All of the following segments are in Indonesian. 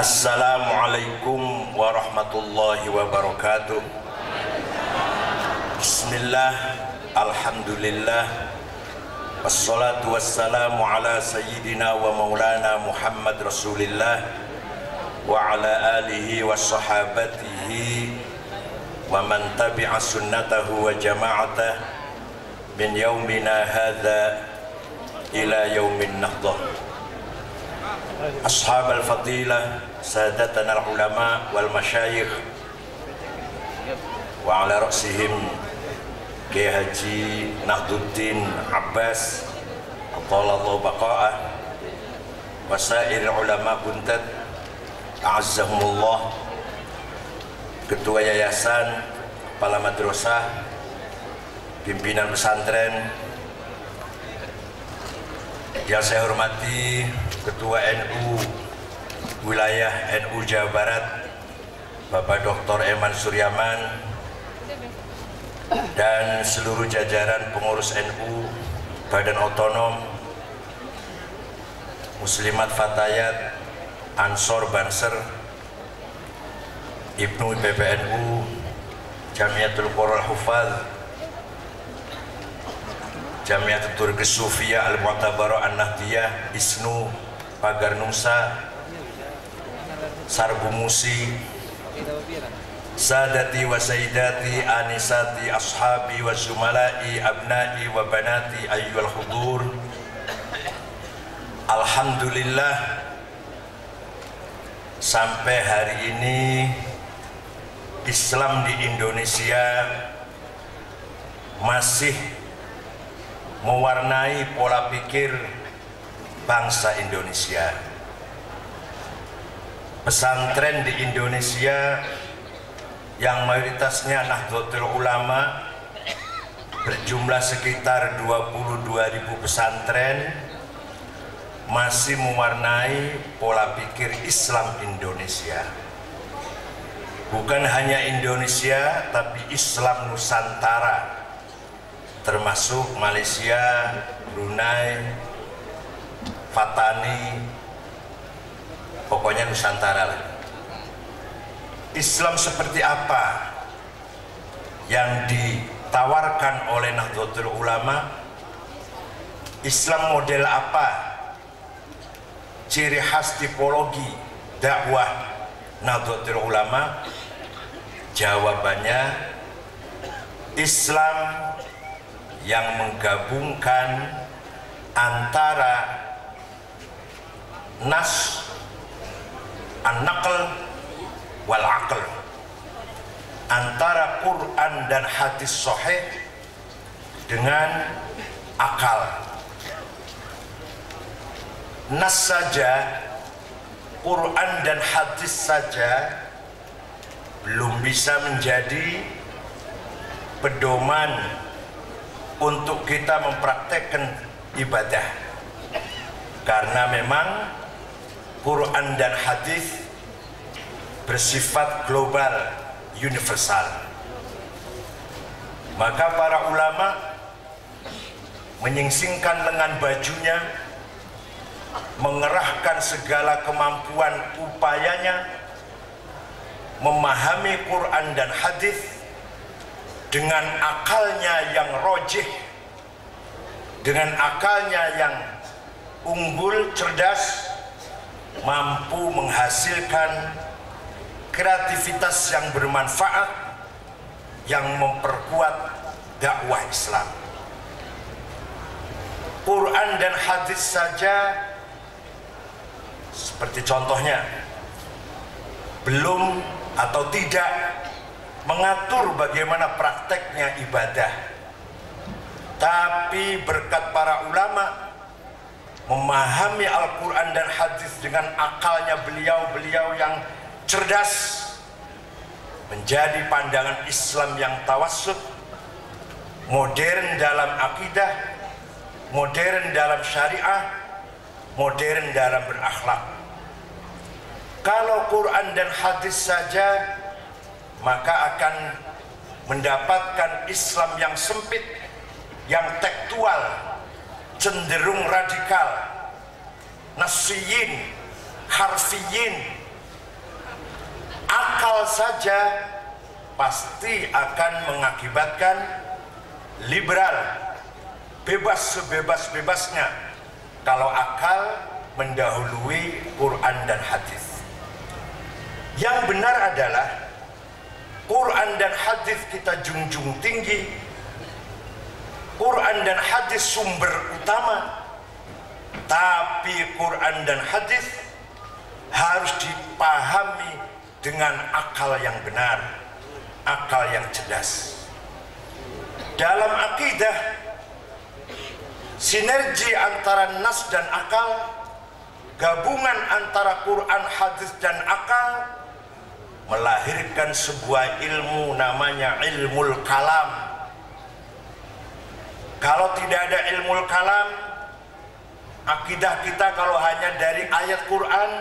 Assalamualaikum warahmatullahi wabarakatuh. Bismillah, alhamdulillah, wassalatu wassalamu ala sayyidina wa maulana Muhammad Rasulillah wa ala alihi wa sahabatihi wa man tabi'a sunnatahu wa jama'atah min yaumina hadha ila yaumin nahdah. Ashab al-fadilah, sadatana al-ulama wal masyayikh, wa ala ra'sihim Kiai Haji Nahdlatul Abbas Athalallahu baqa'ah, wa sair ulama buntat a'azzahumullah, ketua yayasan, kepala madrasah, pimpinan pesantren yang saya hormati, Ketua NU Wilayah NU Jawa Barat Bapak Dr. Eman Suryaman, dan seluruh jajaran pengurus NU, Badan Otonom, Muslimat Fatayat, Ansor Banser, Ibnu PBNU, Jamiatul Qur'an Hufaz, Jamiatul Turqis Sufiyah Al-Mu'tabarah An-Nahdiyah, Isnu Pagar Nusa, Sarbu Musi, Sadati wa Sayyidati, Anisati, Ashabi wa Zumala'i, Abnai wa Banati, Ayyuhal Hudur. Alhamdulillah, sampai hari ini Islam di Indonesia masih mewarnai pola pikir bangsa Indonesia. Pesantren di Indonesia yang mayoritasnya Nahdlatul Ulama berjumlah sekitar 22.000 pesantren masih mewarnai pola pikir Islam Indonesia. Bukan hanya Indonesia, tapi Islam Nusantara, termasuk Malaysia, Brunei, Fatani, pokoknya Nusantara lah. Islam seperti apa yang ditawarkan oleh Nahdlatul Ulama? Islam model apa? Ciri khas tipologi dakwah Nahdlatul Ulama? Jawabannya, Islam yang menggabungkan antara nas, an-naql wal aql, antara Quran dan hadis sahih dengan akal. Nas saja, Quran dan hadis saja belum bisa menjadi pedoman untuk kita mempraktekkan ibadah, karena memang Quran dan hadis bersifat global, universal. Maka para ulama menyingsingkan lengan bajunya, mengerahkan segala kemampuan upayanya memahami Quran dan hadis dengan akalnya yang rojih, dengan akalnya yang unggul, cerdas, mampu menghasilkan kreativitas yang bermanfaat, yang memperkuat dakwah Islam. Quran dan hadis saja, seperti contohnya, belum atau tidak mengatur bagaimana prakteknya ibadah. Tapi berkat para ulama memahami Al-Quran dan hadis dengan akalnya beliau-beliau yang cerdas, menjadi pandangan Islam yang tawassut, modern dalam akidah, modern dalam syariah, modern dalam berakhlak. Kalau Quran dan hadis saja, maka akan mendapatkan Islam yang sempit, yang tekstual, cenderung radikal, nasiyin, harfiyin, akal saja pasti akan mengakibatkan liberal, bebas sebebas-bebasnya kalau akal mendahului Quran dan hadis. Yang benar adalah Quran dan hadis kita junjung tinggi. Quran dan hadis sumber utama, tapi Quran dan hadis harus dipahami dengan akal yang benar, akal yang cerdas. Dalam akidah, sinergi antara nas dan akal, gabungan antara Quran, hadis dan akal melahirkan sebuah ilmu namanya ilmul kalam. Kalau tidak ada ilmul kalam, akidah kita kalau hanya dari ayat Quran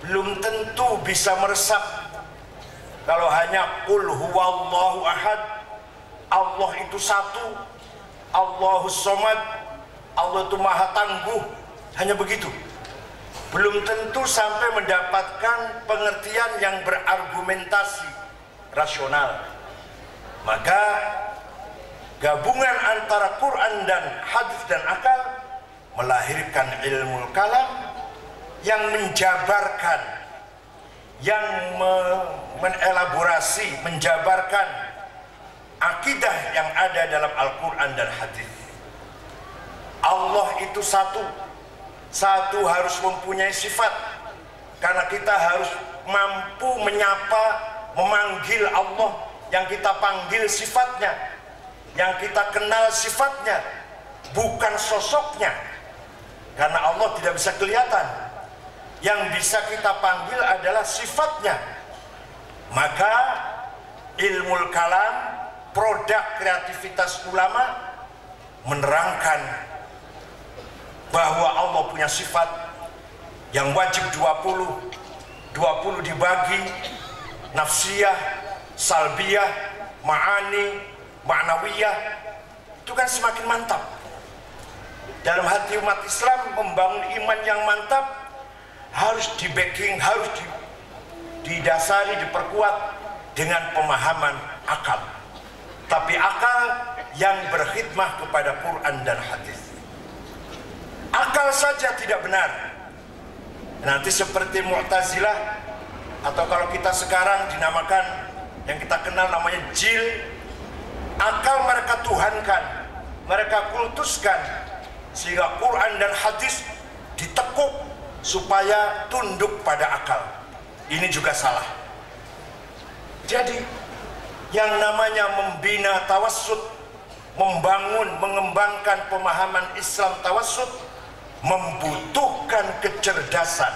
belum tentu bisa meresap. Kalau hanya qul huwallahu ahad, Allah itu satu, Allahus somad, Allah itu maha tangguh, hanya begitu. Belum tentu sampai mendapatkan pengertian yang berargumentasi rasional. Maka gabungan antara Quran dan hadis dan akal melahirkan ilmu kalam yang menjabarkan, yang menelaborasi, menjabarkan akidah yang ada dalam Al-Quran dan hadis. Allah itu satu, satu harus mempunyai sifat, karena kita harus mampu menyapa, memanggil Allah yang kita panggil sifatnya, yang kita kenal sifatnya, bukan sosoknya, karena Allah tidak bisa kelihatan. Yang bisa kita panggil adalah sifatnya. Maka ilmul kalam, produk kreativitas ulama, menerangkan bahwa Allah punya sifat yang wajib 20 dibagi, nafsiyah, salbiyah, ma'ani, ma'nawiyah. Itu kan semakin mantap. Dalam hati umat Islam membangun iman yang mantap harus di-backing, harus didasari, diperkuat dengan pemahaman akal. Tapi akal yang berkhidmah kepada Quran dan hadis. Akal saja tidak benar, nanti seperti Mu'tazilah, atau kalau kita sekarang dinamakan, yang kita kenal namanya jil. Akal mereka tuhankan, mereka kultuskan, sehingga Quran dan hadis ditekuk supaya tunduk pada akal. Ini juga salah. Jadi yang namanya membina tawassut, membangun, mengembangkan pemahaman Islam tawassut, membutuhkan kecerdasan,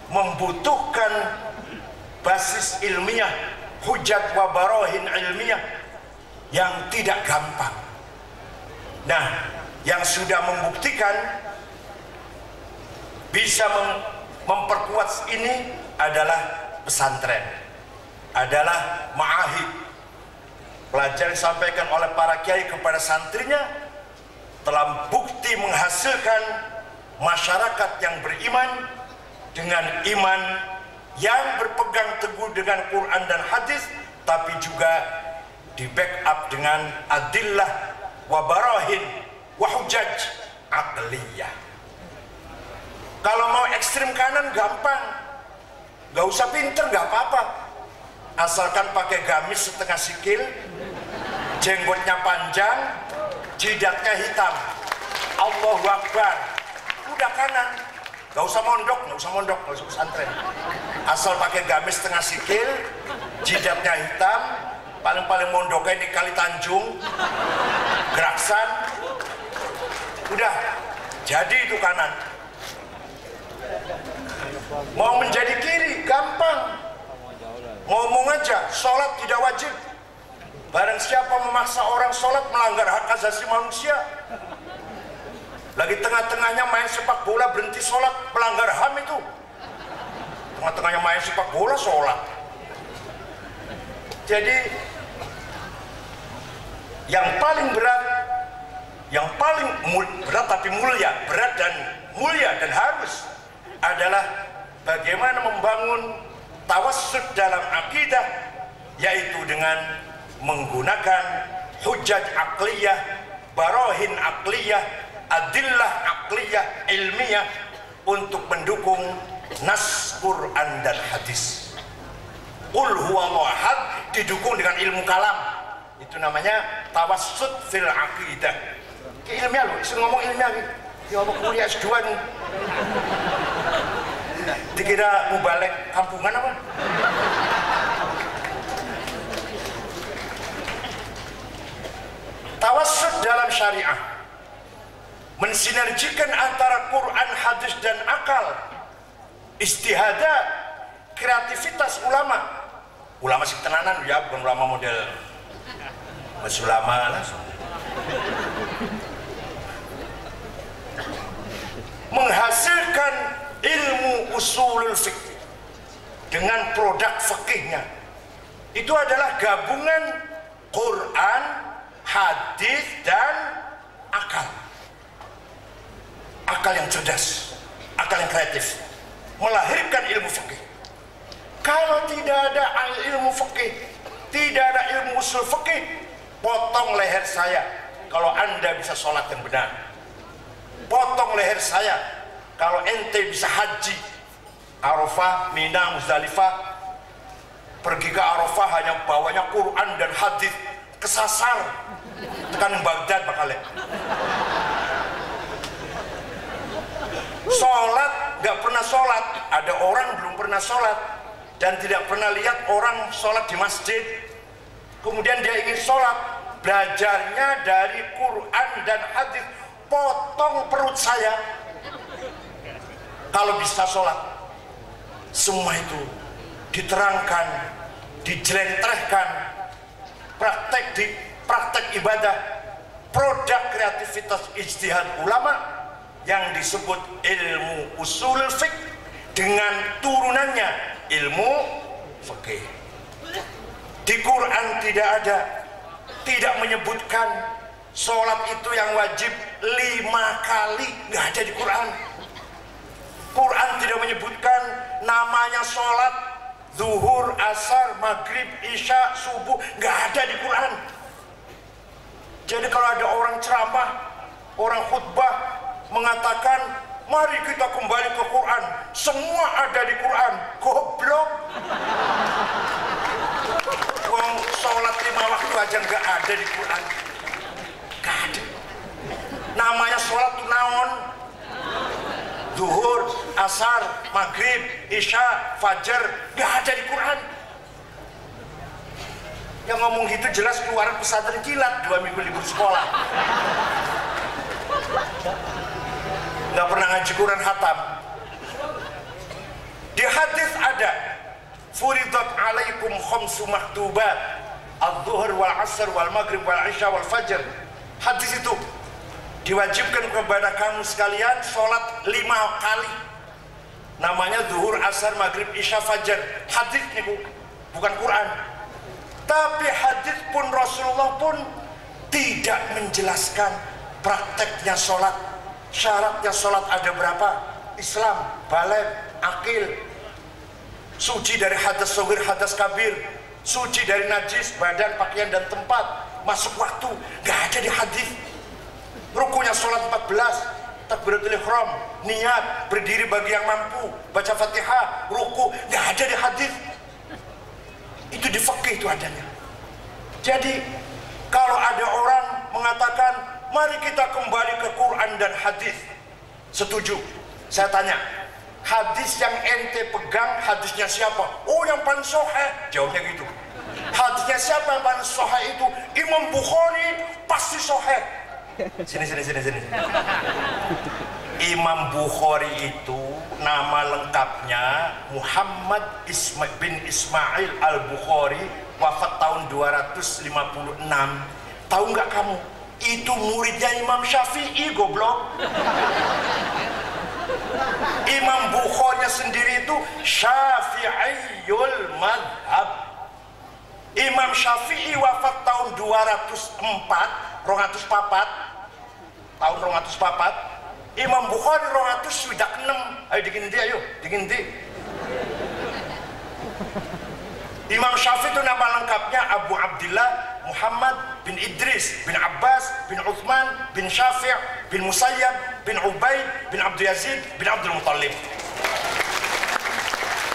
membutuhkan basis ilmiah, hujat wa barahin ilmiah yang tidak gampang. Nah, yang sudah membuktikan bisa memperkuat ini adalah pesantren, adalah ma'ahid. Pelajaran disampaikan oleh para kiai kepada santrinya telah bukti menghasilkan masyarakat yang beriman, dengan iman yang berpegang teguh dengan Quran dan hadis, tapi juga di backup dengan adillah wa barahin wa hujaj aqliyah. Kalau mau ekstrim kanan gampang, gak usah pinter, gak apa-apa, asalkan pakai gamis setengah sikil, jenggotnya panjang, jidatnya hitam, Allahu Akbar, udah kanan. Gak usah mondok, gak usah pesantren, asal pakai gamis setengah sikil, jidatnya hitam, paling-paling mondoknya di Kali Tanjung, Geraksan, udah jadi itu kanan. Mau menjadi kiri gampang, ngomong aja, sholat tidak wajib. Barang siapa memaksa orang sholat melanggar hak asasi manusia. Lagi tengah-tengahnya main sepak bola berhenti sholat, melanggar HAM itu. Tengah-tengahnya main sepak bola sholat. Jadi yang paling berat, yang paling berat tapi mulia, berat dan mulia dan harus adalah bagaimana membangun tawassut dalam akidah, yaitu dengan menggunakan hujjah aqliyah, barohin aqliyah, adillah aqliyah, ilmiah untuk mendukung nas Quran dan hadis. Qul huwallahu ahad didukung dengan ilmu kalam, itu namanya tawassut fil aqidah. Ilmiah loh, isu ngomong ilmiah ya Allah, kuliah S2 nih. Dikira mau balik kampungan apa? Tawassut dalam syariah mensinergikan antara Quran, hadis dan akal, istihadat, kreativitas ulama. Ulama sih tenanan ya, bukan ulama model masih ulama langsung. Menghasilkan ilmu usulul fiqh dengan produk fikihnya. Itu adalah gabungan Quran, hadis dan akal. Akal yang cerdas, akal yang kreatif, melahirkan ilmu fikih. Kalau tidak ada ilmu fikih, tidak ada ilmu usul fikih, potong leher saya kalau Anda bisa sholat yang benar. Potong leher saya kalau ente bisa haji Arafah, Mina, Muzdalifah, pergi ke Arafah hanya bawanya Quran dan hadis, kesasar tekan Baghdad bakalnya. Sholat nggak pernah sholat, ada orang belum pernah sholat dan tidak pernah lihat orang sholat di masjid, kemudian dia ingin sholat, belajarnya dari Quran dan hadis. Potong perut saya kalau bisa sholat. Semua itu diterangkan, dijelentrehkan, praktek ibadah, produk kreativitas ijtihad ulama yang disebut ilmu usulul fiqh dengan turunannya ilmu fikih. Di Quran tidak menyebutkan sholat itu yang wajib 5 kali, nggak ada di Quran. Quran tidak menyebutkan namanya sholat zuhur, asar, maghrib, isya, subuh, nggak ada di Quran. Jadi kalau ada orang ceramah, orang khutbah mengatakan mari kita kembali ke Quran, semua ada di Quran, goblok. Wong sholat 5 waktu aja nggak ada di Quran. Gak ada. Namanya sholat itu naon? Zuhur, asar, maghrib, isya, fajar, gak ada di Quran. Yang ngomong gitu jelas keluaran pesantren kilat 2 minggu libur sekolah. Gak pernah ngaji Quran khatam. Di hadis ada furidat alaikum khamsu maktubat al-zuhur wal asr wal maghrib wal isya wal fajar. Hadis itu diwajibkan kepada kamu sekalian sholat 5 kali, namanya zuhur, asar, maghrib, isya, fajar. Hadis ini bukan Quran. Tapi hadis pun Rasulullah pun tidak menjelaskan prakteknya sholat, syaratnya sholat ada berapa, Islam, baligh, akil, suci dari hadas shogir, hadas kabir, suci dari najis badan, pakaian dan tempat, masuk waktu, nggak ada di hadis. Rukunya sholat 14, takbiratul ihram, niat, berdiri bagi yang mampu, baca Fatihah, ruku, nggak ada di hadis. Itu di fikih itu adanya. Jadi kalau ada orang mengatakan mari kita kembali ke Quran dan hadis, setuju. Saya tanya, hadis yang ente pegang hadisnya siapa? Oh, yang paling sahih. Jawabnya gitu. Hadisnya siapa yang paling sahih itu? Imam Bukhari, pasti sahih. Sini. Imam Bukhari itu nama lengkapnya Muhammad bin Ismail al-Bukhari, wafat tahun 256. Tahu nggak kamu? Itu muridnya Imam Syafi'i, goblok. Imam Bukhari sendiri itu Syafi'iyul madhab. Imam Syafi'i wafat tahun 204, tahun 204. Imam Bukhari 206. Ayo digini dia, ayo digini. Imam Syafi'i itu nama lengkapnya Abu Abdillah Muhammad bin Idris bin Abbas bin Uthman bin Syafi' bin Musayyab bin Ubaid bin Abdul Yazid bin Abdul Muttalib.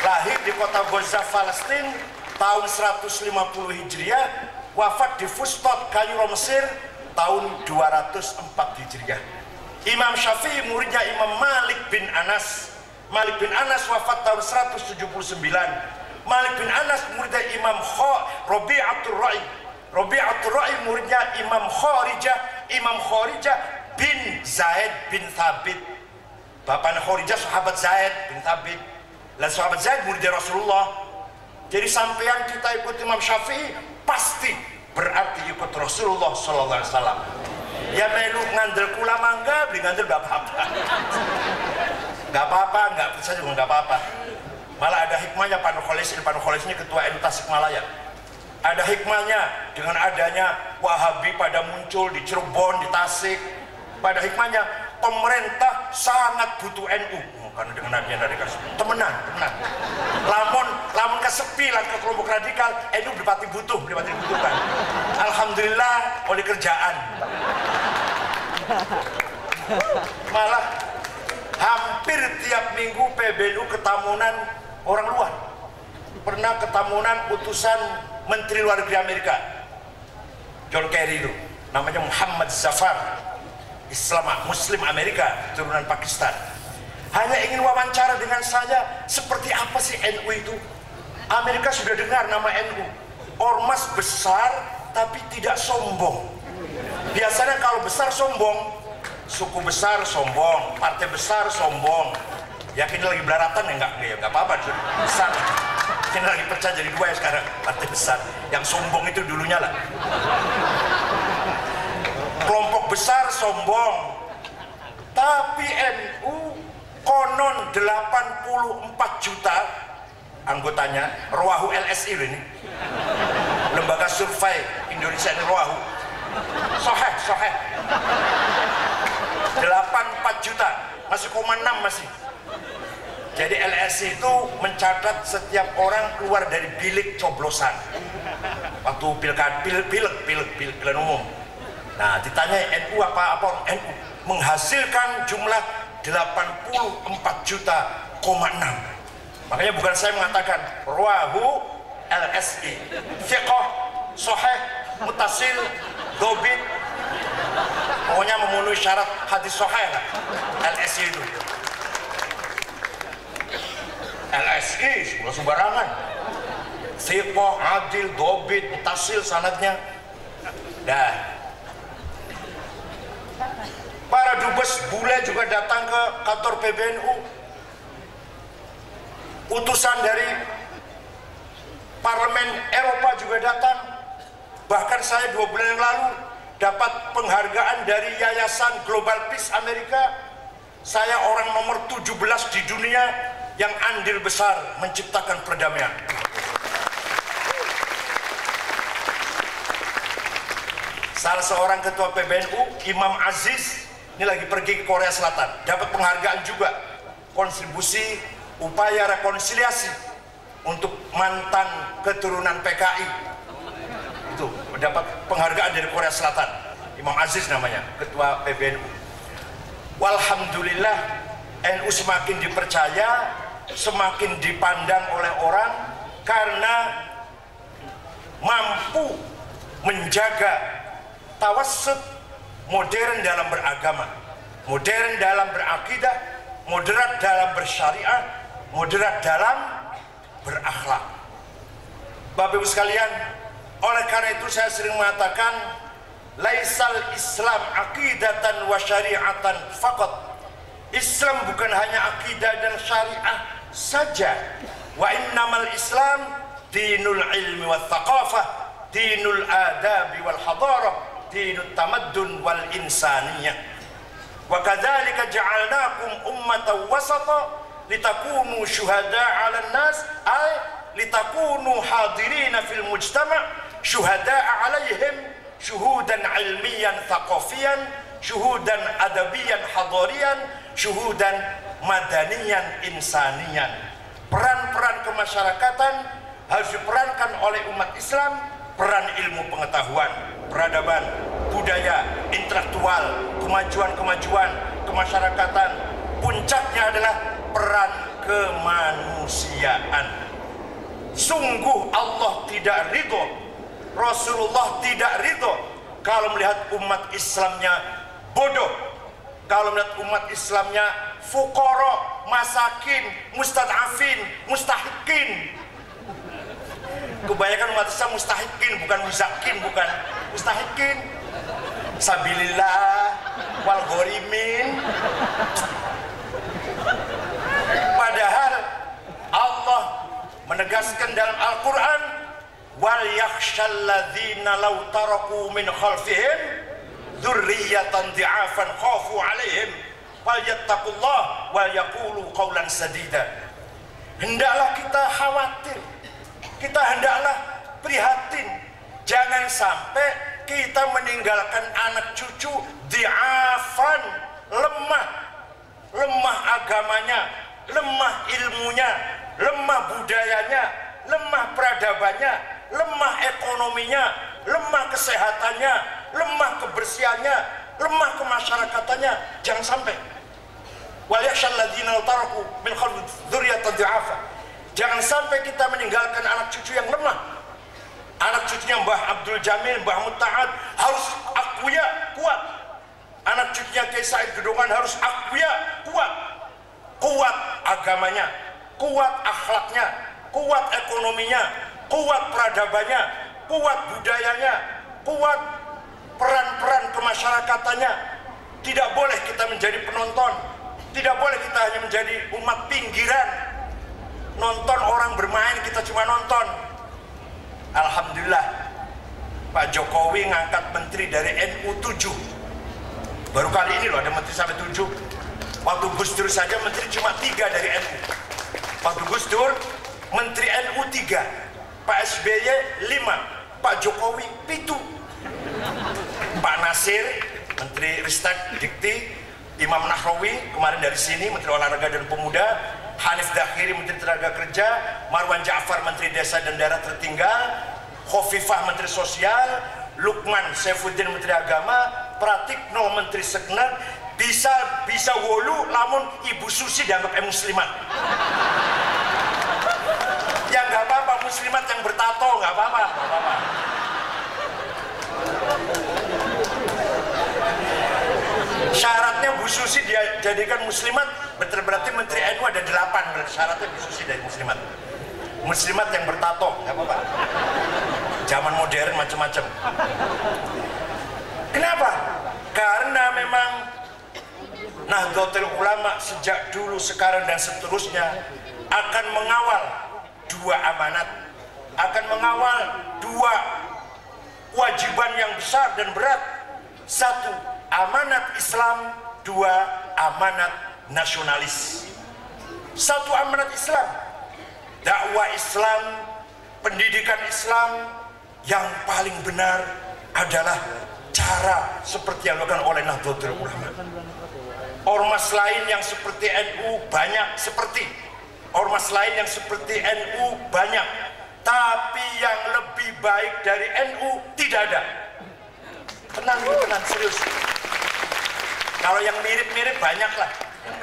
Lahir di kota Gaza, Palestina tahun 150 Hijriah, wafat di Fustot, Kairo, Mesir tahun 204 Hijriah. Imam Syafi'i muridnya Imam Malik bin Anas. Malik bin Anas wafat tahun 179. Malik bin Anas muridnya Imam Rabi'atul Ra'i. Rabi'atul Ra'i muridnya Imam Kharijah. Imam Kharijah bin Zaid bin Thabit. Bapaknya Kharijah sahabat Zaid bin Thabit. Dan sahabat Zaid muridnya Rasulullah. Jadi sampean kita ikut Imam Syafi'i pasti berarti ikut Rasulullah sallallahu alaihi wasallam. Ya melu ngandel kula mangga, beli ngandel gak apa-apa. Gak apa-apa, gak percaya juga gak apa-apa. Malah ada hikmahnya Pak Nukholis ini ketua NU Tasikmalaya. Ada hikmahnya dengan adanya Wahabi pada muncul di Cirebon, di Tasik. Pada hikmahnya pemerintah sangat butuh NU. Karena dengan adanya radikal temenan. Lamun kesepi lah ke kelompok radikal, NU dibutuhkan. Alhamdulillah oleh kerjaan. Malah hampir tiap minggu PBNU ketamunan orang luar. Pernah ketamunan utusan Menteri Luar Negeri Amerika, John Kerry itu, namanya Muhammad Zafar, Muslim Amerika, turunan Pakistan. Hanya ingin wawancara dengan saya, seperti apa sih NU itu? Amerika sudah dengar nama NU, ormas besar tapi tidak sombong. Biasanya kalau besar sombong, suku besar sombong, partai besar sombong. Yakin lagi belaratan ya nggak apa-apa, besar. Kini lagi pecah jadi dua ya sekarang, partai besar. Yang sombong itu dulunya lah. Kelompok besar sombong, tapi NU konon 84 juta anggotanya. Ruahu LSI ini, lembaga survei Indonesia ini Ruahu. Soheh 84 juta, masih 0,6 masih. Jadi LSI itu mencatat setiap orang keluar dari bilik coblosan waktu pilihan umum. Nah, ditanya NU apa NU menghasilkan jumlah 84 juta, 0,6. Makanya bukan saya mengatakan Ruahu LSI, fiqh, soheh, mutasil, dobit, pokoknya memenuhi syarat hadis soheh lah LSI itu. LSI sudah sembarangan, fiqh, adil, dobit, mutasil, sanadnya. Dah. Para dubes bule juga datang ke kantor PBNU. Utusan dari Parlemen Eropa juga datang. Bahkan saya 2 bulan yang lalu dapat penghargaan dari Yayasan Global Peace Amerika. Saya orang nomor 17 di dunia yang andil besar menciptakan perdamaian. Salah seorang ketua PBNU, Imam Aziz, ini lagi pergi ke Korea Selatan, dapat penghargaan juga, kontribusi upaya rekonsiliasi untuk mantan keturunan PKI. Itu mendapat penghargaan dari Korea Selatan. Imam Aziz namanya, ketua PBNU. Walhamdulillah, NU semakin dipercaya, semakin dipandang oleh orang karena mampu menjaga tawassut, modern dalam beragama, modern dalam berakidah, moderat dalam bersyariah, moderat dalam berakhlak. Bapak Ibu sekalian, oleh karena itu saya sering mengatakan laisal Islam aqidatan wa syari'atan faqat. Islam bukan hanya akidah dan syariah saja. Wa innamal Islam dinul ilmi wal thaqafah, dinul adabi wal hadarah, dinut tamaddun wal insaniyah. Wa kadzalika ja'alnakum ummatan wasata litakunu syuhada'a 'alan nas ay litakunu hadirina fil mujtama' syuhada'a 'alaihim syuhudan ilmiyan thaqafiyan, syuhudan adabiyan hadariyan, syuhudan madaniyan insaniyan. Peran peran kemasyarakatan harus diperankan oleh umat Islam, peran ilmu pengetahuan, peradaban, budaya, intelektual, kemajuan-kemajuan kemasyarakatan. Puncaknya adalah peran kemanusiaan. Sungguh Allah tidak ridho, Rasulullah tidak ridho kalau melihat umat Islamnya bodoh, kalau melihat umat Islamnya fuqara, masakin, mustad'afin, mustahikin. Kebanyakan umat Islam mustahikin, bukan muzakin, bukan mustahikin. Sabilillah wal ghorimin. Padahal Allah menegaskan dalam Al-Quran, wal yakhshal ladzina law taraku min khalfihim dzurriyyatan dhi'afan khafu 'alaihim falyattaqullah wal yaqulu qawlan sadida. Hendaklah kita khawatir, kita hendaklah prihatin, jangan sampai kita meninggalkan anak cucu dhi'afan, lemah agamanya, lemah ilmunya, lemah budayanya, lemah peradabannya, lemah ekonominya, lemah kesehatannya, lemah kebersihannya, lemah kemasyarakatannya. Jangan sampai. Wal yakhshal ladzina taraku min khalfihim dzurriyyatan dhi'afa. Jangan sampai kita meninggalkan anak cucu yang lemah. Anak cucunya Mbah Abdul Jamil, Mbah Muta'ad harus akuya, kuat. Anak cucunya Kiai Said Gedongan harus akuya, kuat. Kuat agamanya, kuat akhlaknya, kuat ekonominya, kuat peradabannya, kuat budayanya, kuat peran-peran kemasyarakatannya. Tidak boleh kita menjadi penonton, tidak boleh kita hanya menjadi umat pinggiran. Nonton orang bermain, kita cuma nonton. Alhamdulillah, Pak Jokowi ngangkat menteri dari NU 7. Baru kali ini loh ada menteri sampai 7. Waktu Gus Dur saja menteri cuma 3 dari NU. Waktu Gus Dur menteri NU 3, Pak SBY 5, Pak Jokowi 7. Pak Nasir menteri Ristek Dikti, Imam Nahrawi kemarin dari sini menteri olahraga dan pemuda, Hanif Dakhiri menteri tenaga kerja, Marwan Ja'far menteri desa dan daerah tertinggal, Khofifah menteri sosial, Lukman Saifuddin menteri agama, Pratikno menteri seknet. Bisa wolu lamun Ibu Susi dianggap muslimat. Ya nggak apa-apa, muslimat yang bertato nggak apa-apa. Syaratnya Bu Susi dia jadikan muslimat, berarti menteri NU ada 8, berarti syaratnya Bu Susi dari muslimat. Muslimat yang bertato nggak apa-apa. Zaman modern macam-macam. Kenapa? Karena memang Nahdlatul Ulama sejak dulu, sekarang dan seterusnya akan mengawal 2 amanat, akan mengawal 2 kewajiban yang besar dan berat. 1, amanat Islam, 2, amanat nasionalis. 1 amanat Islam, dakwah Islam, pendidikan Islam yang paling benar adalah cara seperti yang dilakukan oleh Nahdlatul Ulama. Ormas lain yang seperti NU banyak, seperti ormas lain yang seperti NU banyak, tapi yang lebih baik dari NU tidak ada. Tenang, serius. Kalau yang mirip-mirip banyak lah,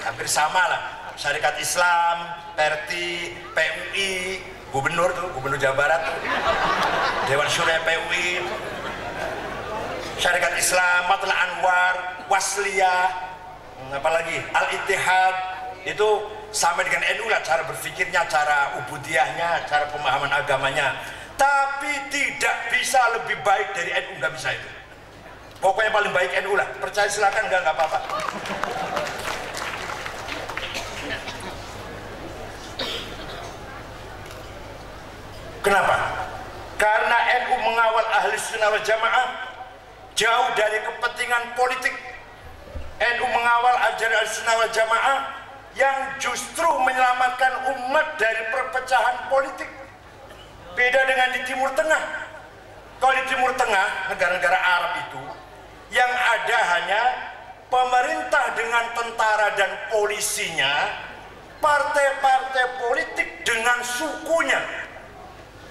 hampir sama lah. Syarikat Islam, Perti, PUI, Gubernur Jawa Barat tuh, Dewan Syura PUI, Syarikat Islam, Matla Anwar, Wasliyah, apalagi Al-Ittihad, itu sama dengan NU lah cara berpikirnya, cara ubudiyahnya, cara pemahaman agamanya. Tapi tidak bisa lebih baik dari NU, nggak bisa itu. Pokoknya paling baik NU lah, percaya silakan, nggak apa-apa. Kenapa? Karena NU mengawal ahli sunnah wal jamaah jauh dari kepentingan politik. NU mengawal ajaran ahli sunnah wal jamaah yang justru menyelamatkan umat dari perpecahan politik. Beda dengan di Timur Tengah. Kalau di Timur Tengah, negara-negara Arab itu, yang ada hanya pemerintah dengan tentara dan polisinya partai-partai politik dengan sukunya.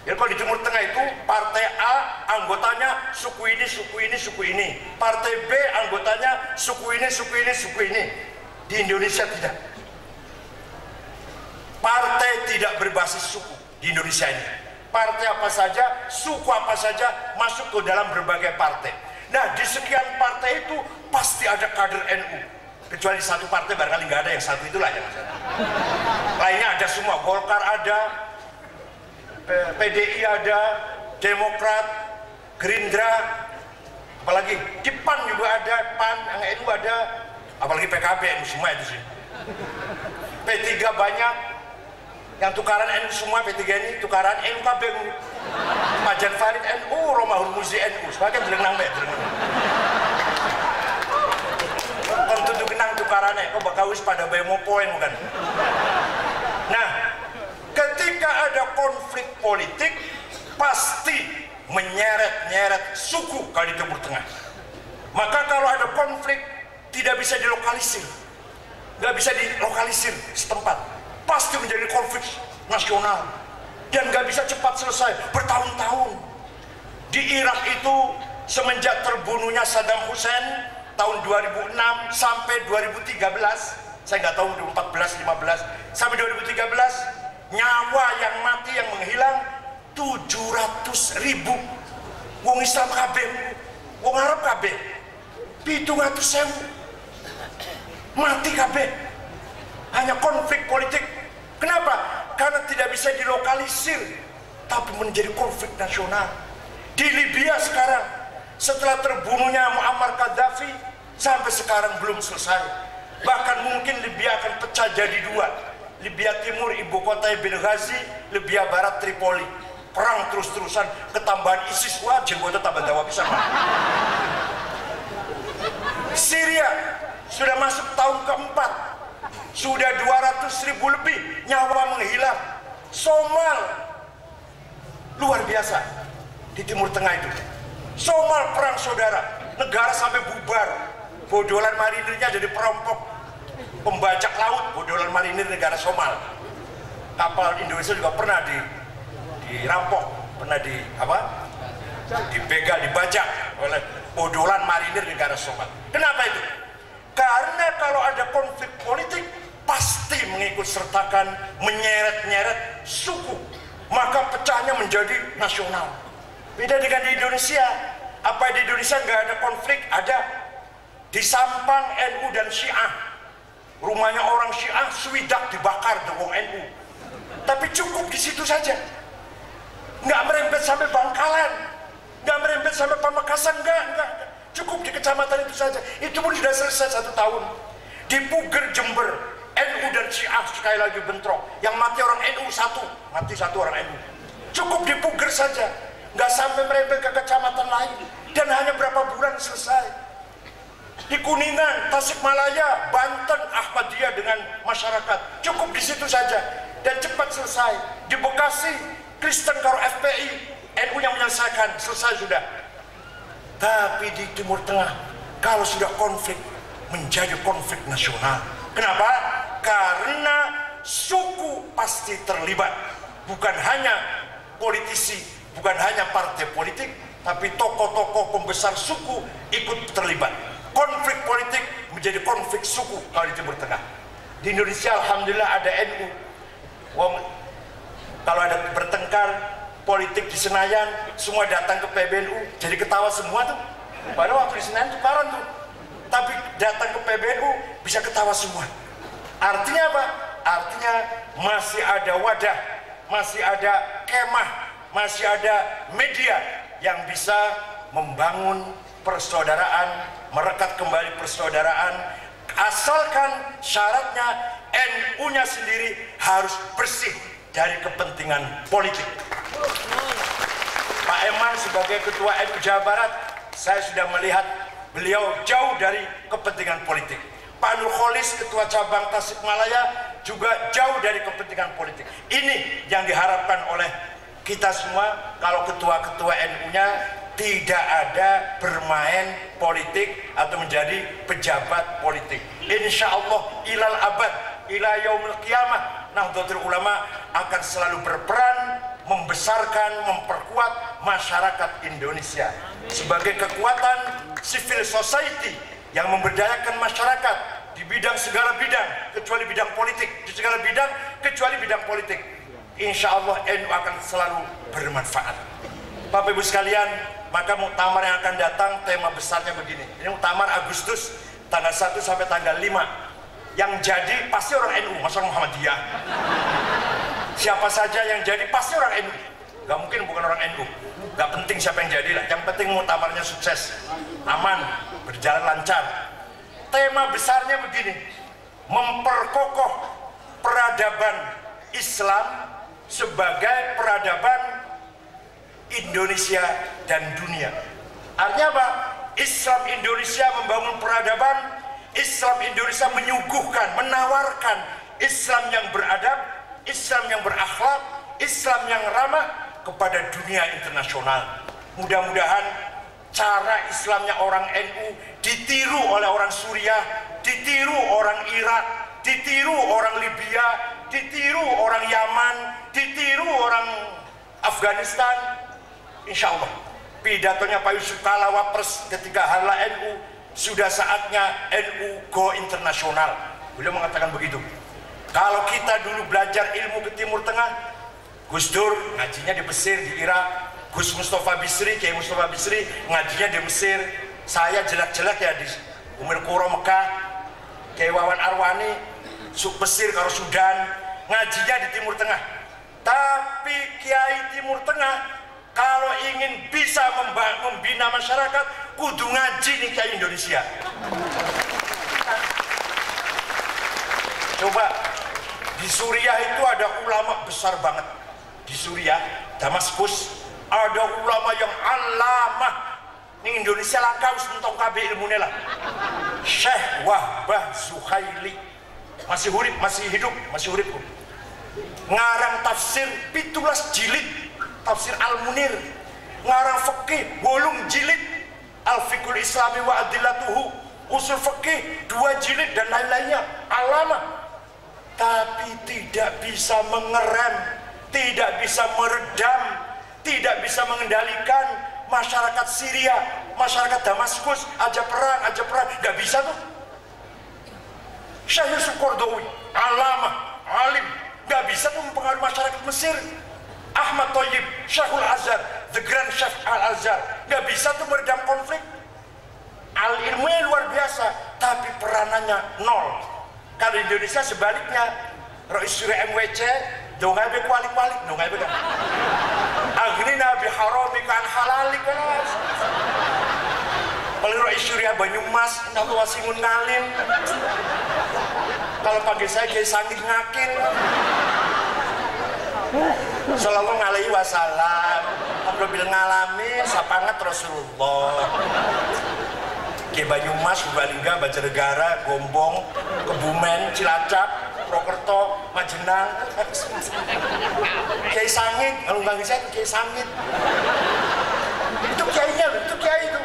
Jadi kalau di Timur Tengah itu partai A anggotanya suku ini, suku ini, suku ini. Partai B anggotanya suku ini, suku ini, suku ini. Di Indonesia tidak. Partai tidak berbasis suku di Indonesia ini. Partai apa saja, suku apa saja masuk ke dalam berbagai partai. Nah, di sekian partai itu pasti ada kader NU. Kecuali satu partai barangkali nggak ada, yang satu itulah yang ada. Lainnya ada semua. Golkar ada, PDI ada, Demokrat, Gerindra, apalagi di PAN juga ada, PAN, yang NU ada, apalagi PKB, NU semua itu sih. P3 banyak, yang tukaran NU semua, P3 ini tukaran NU KB. Pak Jan Farid NU, Romahur Muzi NU, sebagian berenang be, kan tutup genang tukarannya, kok bakal wis pada bayi mau poin bukan? Nah, ketika ada konflik politik pasti menyeret-nyeret suku kalau di Timur Tengah. Maka kalau ada konflik tidak bisa dilokalisir, nggak bisa dilokalisir setempat, pasti menjadi konflik nasional dan nggak bisa cepat selesai, bertahun-tahun. Di Irak itu semenjak terbunuhnya Saddam Hussein tahun 2006 sampai 2013, saya nggak tahu 2014, 15 sampai 2013, nyawa yang mati yang menghilang 700.000. Wong Islam kabeh, wong Arab kabeh, 700.000 mati kabeh. Hanya konflik politik. Kenapa? Karena tidak bisa dilokalisir, tapi menjadi konflik nasional. Di Libya sekarang, setelah terbunuhnya Muammar Gaddafi, sampai sekarang belum selesai. Bahkan mungkin Libya akan pecah jadi dua. Libya Timur ibu kota Benghazi, Libya Barat Tripoli. Perang terus-terusan, ketambahan ISIS, wah jenggotnya tambah dawa bisa. Syria sudah masuk tahun keempat, sudah 200.000 lebih nyawa menghilang. Somal luar biasa di Timur Tengah itu. Somal perang saudara, negara sampai bubar. Bodolan marinirnya jadi perampok, pembajak laut. Bodolan marinir negara Somal. Kapal Indonesia juga pernah dirampok, pernah dibegal, dibajak oleh bodolan marinir negara Somal. Kenapa itu? Karena kalau ada konflik politik pasti mengikut sertakan, menyeret-nyeret suku, maka pecahnya menjadi nasional. Beda dengan di Indonesia. Apa di Indonesia nggak ada konflik? Ada. Di Sampang NU dan Syiah, rumahnya orang Syiah swidak dibakar dengan NU. Tapi cukup di situ saja, nggak merembet sampai Bangkalan, nggak merembet sampai Pamekasan, enggak. Cukup di kecamatan itu saja. Itu pun sudah selesai 1 tahun. Di Puger, Jember, NU dan Syiah sekali lagi bentrok. Yang mati orang NU mati satu orang NU. Cukup di Puger saja, nggak sampai merembet ke kecamatan lain. Dan hanya berapa bulan selesai. Di Kuningan, Tasikmalaya, Banten, Ahmadiyah dengan masyarakat. Cukup di situ saja dan cepat selesai. Di Bekasi, Kristen karo FPI, NU yang menyelesaikan, selesai sudah. Tapi di Timur Tengah, kalau sudah konflik, menjadi konflik nasional. Kenapa? Karena suku pasti terlibat. Bukan hanya politisi, bukan hanya partai politik, tapi tokoh-tokoh pembesar suku ikut terlibat. Konflik politik menjadi konflik suku kalau di Timur Tengah. Di Indonesia alhamdulillah ada NU. Kalau ada bertengkar politik di Senayan, semua datang ke PBNU, jadi ketawa semua tuh. Padahal waktu di Senayan tukaran tuh. Tapi datang ke PBNU bisa ketawa semua. Artinya apa? Artinya masih ada wadah, masih ada kemah, masih ada media yang bisa membangun persaudaraan, merekat kembali persaudaraan, asalkan syaratnya NU-nya sendiri harus bersih dari kepentingan politik. Pak Eman sebagai Ketua NU Jawa Barat, saya sudah melihat beliau jauh dari kepentingan politik. Pak Nur Kholis, Ketua Cabang Tasikmalaya, juga jauh dari kepentingan politik. Ini yang diharapkan oleh kita semua, kalau ketua-ketua NU-nya tidak ada bermain politik atau menjadi pejabat politik. Insya Allah ilal abad ila yaumil qiyamah, Nahdlatul Ulama akan selalu berperan membesarkan, memperkuat masyarakat Indonesia sebagai kekuatan civil society yang memberdayakan masyarakat di bidang segala bidang kecuali bidang politik, di segala bidang kecuali bidang politik. Insya Allah NU akan selalu bermanfaat. Bapak Ibu sekalian, maka muktamar yang akan datang tema besarnya begini. Ini muktamar Agustus tanggal 1 sampai tanggal 5. Yang jadi pasti orang NU, masa orang Muhammadiyah. Siapa saja yang jadi pasti orang NU. Gak mungkin bukan orang NU. Gak penting siapa yang jadi lah. Yang penting muktamarnya sukses, aman, berjalan lancar. Tema besarnya begini, memperkokoh peradaban Islam sebagai peradaban Indonesia dan dunia. Artinya apa? Islam Indonesia membangun peradaban, Islam Indonesia menyuguhkan, menawarkan Islam yang beradab, Islam yang berakhlak, Islam yang ramah kepada dunia internasional. Mudah-mudahan cara Islamnya orang NU ditiru oleh orang Suriah, ditiru orang Irak, ditiru orang Libya, ditiru orang Yaman, ditiru orang Afghanistan. Insya Allah pidatonya Pak Yusuf Kala Wapres ketika Hala NU, sudah saatnya NU go internasional. Beliau mengatakan begitu. Kalau kita dulu belajar ilmu ke Timur Tengah, Gus Dur ngajinya di Mesir, di Irak, Gus Mustafa Bisri, Kiai Mustafa Bisri ngajinya di Mesir, saya jelek-jelek ya di Umir Kuro Mekah, Kiai Wawan Arwani Mesir kalau Sudan, ngajinya di Timur Tengah. Tapi Kiai Timur Tengah kalau ingin bisa membina masyarakat, kudu ngaji nih Kiai Indonesia. Coba di Suriah itu ada ulama besar banget. Di Suriah, Damaskus, ada ulama yang alamah. Ini Indonesia langka wis mentong kabeh ilmune lah. Syekh Wahbah Zuhaili masih hidup. Ngarang tafsir 17 jilid, tafsir Al-Munir. Ngarang fikih 8 jilid, Al-Fiqhul Islami wa Adillatuhu, usul fikih 2 jilid dan lain-lainnya. Alamah. Tapi tidak bisa mengerem, tidak bisa meredam, tidak bisa mengendalikan masyarakat Syria, masyarakat Damaskus, aja perang, nggak bisa tuh. Syekh Yusuf Qaradawi, alamah, alim, nggak bisa tuh mempengaruhi masyarakat Mesir. Ahmad Thayyib, Syekhul Azhar, the Grand Sheikh Al-Azhar, nggak bisa tuh meredam konflik. Al-ilmunya luar biasa, tapi peranannya nol. Kalau Indonesia sebaliknya, Rais Syria MWC, dong aja kualik-kualik, dong aja kan. Aghnina biharamika an halalika. Kalau Rais Syria Banyumas, nak wasingun ngalim. Kalau panggil saya Kiai Sangit Ngakil. Sallallahu alaihi wasallam, apabila ngalami sapangat Rasulullah. Kiai Banyumas, Purbalingga, Banjarnegara, Gombong, Kebumen, Cilacap, Purwokerto, Majenang. Kiai Sangit, kalau nggak bisa Kiai Sangit. Itu kiainya, itu kiai itu.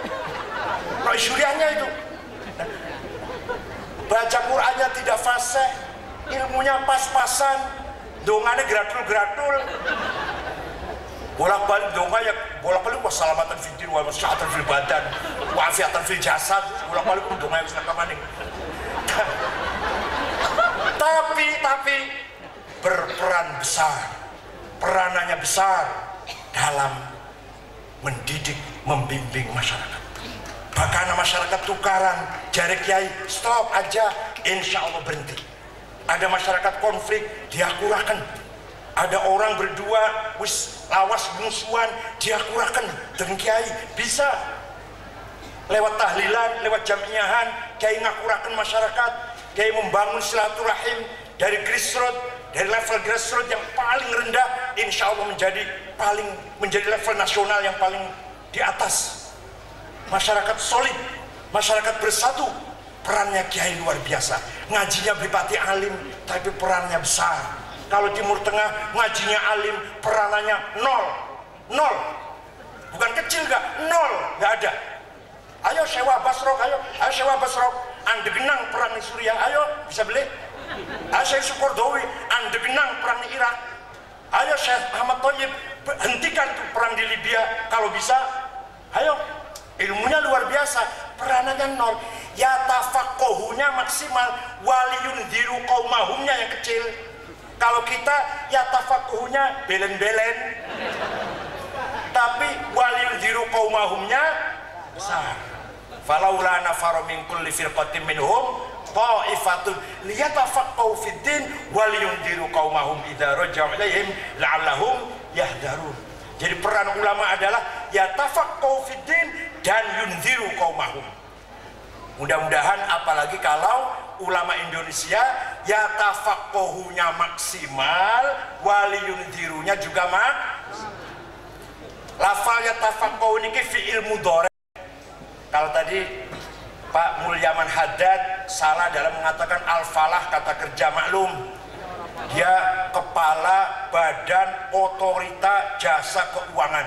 Roh Syuriahnya itu. Baca Qur'annya tidak fasih, ilmunya pas-pasan, dongannya gratul-gratul. Bolak-balik donga ya, bolak-balik wassalamatan fid din wa masya'atan fil badan wa afiatan fil jasad, bolak-balik donga yang sedang kamaning. Tapi berperan besar, peranannya besar dalam mendidik, membimbing masyarakat. Bahkan masyarakat tukaran, jari kiai, stop aja, insya Allah berhenti. Ada masyarakat konflik, diakurakan. Ada orang berdua, wis lawas musuhan, diakurakan dengan kiai, bisa. Lewat tahlilan, lewat jamiahan, kiai ngakurakan masyarakat, kiai membangun silaturahim dari grassroots, dari level grassroots yang paling rendah, insya Allah menjadi level nasional yang paling di atas. Masyarakat solid, masyarakat bersatu, perannya kiai luar biasa. Ngajinya beripati alim, tapi perannya besar. Kalau Timur Tengah ngajinya alim, peranannya nol, bukan kecil nggak ada. Ayo Sewa Basrok, ayo Sewa Basrok, ande genang perang di Suriah, ayo bisa beli. Syekh Sukordowi andegenang perang di Irak. Ayo Syekh Ahmad Thayyib hentikan tuh perang di Libya kalau bisa. Ayo, ilmunya luar biasa, peranannya nol. Ya tafaqahunya maksimal, waliyundiru qaumahumnya yang kecil. Kalau kita ya tafaqahunya belen-belen, tapi waliyundiru qaumahumnya besar. Falaula nafara min kulli firqatin minhum ta'ifatun liyatafaqahu fid din waliyundiru qaumahum idza raja'u ilaihim la'allahum yahdarun. Jadi peran ulama adalah yatafaqahu fid din dan yundiru qaumahum. Mudah-mudahan apalagi kalau ulama Indonesia yatafaqahunya maksimal, waliyundirunya juga lafal yatafaqahu niki fi'il mudhari. Kalau tadi Pak Mulyaman Haddad salah dalam mengatakan al-falah kata kerja maklum. Dia kepala badan otorita jasa keuangan.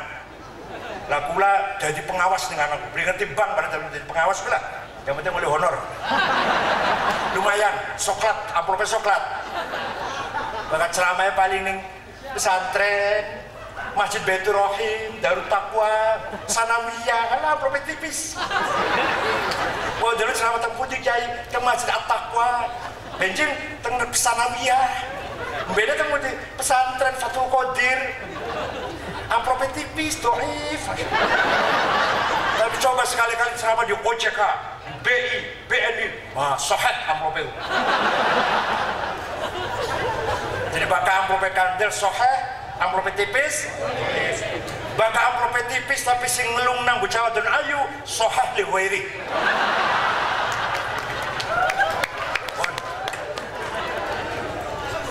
Lah kula jadi pengawas dengan aku. Beli ngerti bank pada jadi pengawas kula. Yang penting boleh honor. Lumayan, soklat, amplopnya soklat. Bahkan ceramahnya paling ning pesantren, Masjid Baitur Rahim, Darut Taqwa, Sanawiyah, kan amplopnya tipis. Wah, dulu ceramah teng pundi Kiai, teng Masjid At-Taqwa, benjing teng Sanawiyah. Beda teng pundi pesantren Fathul Qadir. Amplopnya tipis, doif. Tapi coba sekali-kali ceramah di OJK, BI, BNI, wah sohet amplopnya. Jadi bakal amplopnya kandel sohet, amplopnya tipis, bakal amplopnya tipis tapi sing ngelung nang bucawa dan ayu sohet li wairi.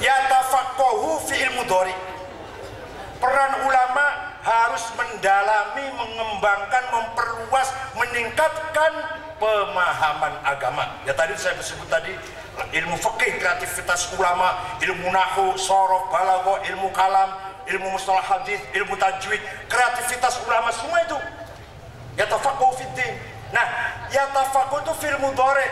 Yatafaqahu fi ilmu dhari. Peran ulama harus mendalami, mengembangkan, memperluas, meningkatkan pemahaman agama. Ya tadi saya sebut tadi ilmu fikih, kreativitas ulama, ilmu nahwu, shorof, balaghah, ilmu kalam, ilmu mustalah hadis, ilmu tajwid, kreativitas ulama semua itu. Yatafaqahu fid din. Nah, yatafaqahu itu fil mudhari.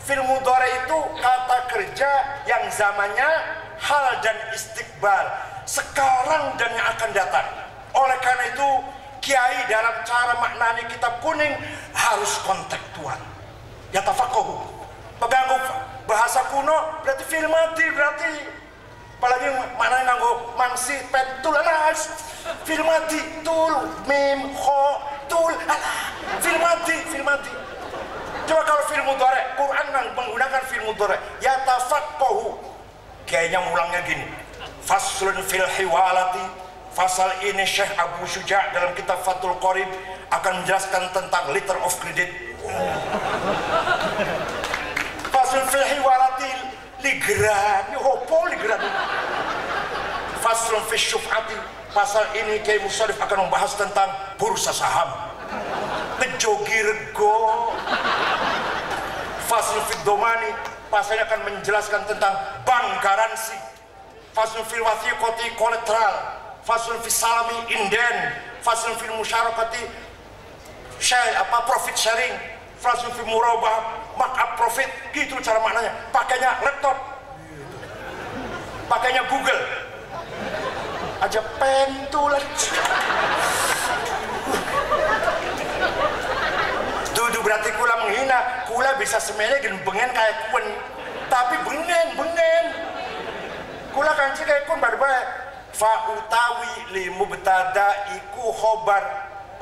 Fil mudhari itu kata kerja yang zamannya hal dan istiqbal, sekarang dan yang akan datang. Oleh karena itu kiai dalam cara maknani kitab kuning harus kontekstual. Yatafaqahu. Pegang bahasa kuno berarti fil madi, berarti apalagi maknanya nganggo mangsi petul alas fil madi tul mim kho tul alah fil madi. Coba kalau fil mudhari, Quran menggunakan fil mudhari. Yatafaqahu. Kayaknya mulangnya gini. Faslun fil hiwalati. Fasal ini Syekh Abu Syuja' dalam kitab Fathul Qorib akan menjelaskan tentang letter of credit. Faslun fil hiwalati ligran. Hopo ligran. Faslun fil syuf'ati. Pasal ini Kiai Musharif akan membahas tentang bursa saham. Ngejogi rego. Faslun fil domani. Pasalnya akan menjelaskan tentang bank garansi. Faslun fil wathiqati kolateral. Faslun fil salami inden. Faslun fil musyarakati profit sharing. Faslun fil murabah markup profit. Gitu cara maknanya. Pakainya laptop, pakainya Google aja pentulan. Tuh berarti kula menghina. Kula bisa semennya dan bengen kayak kuen, tapi bengen kula kanci kayak kuen baik. Fa utawi li mubtada iku khobar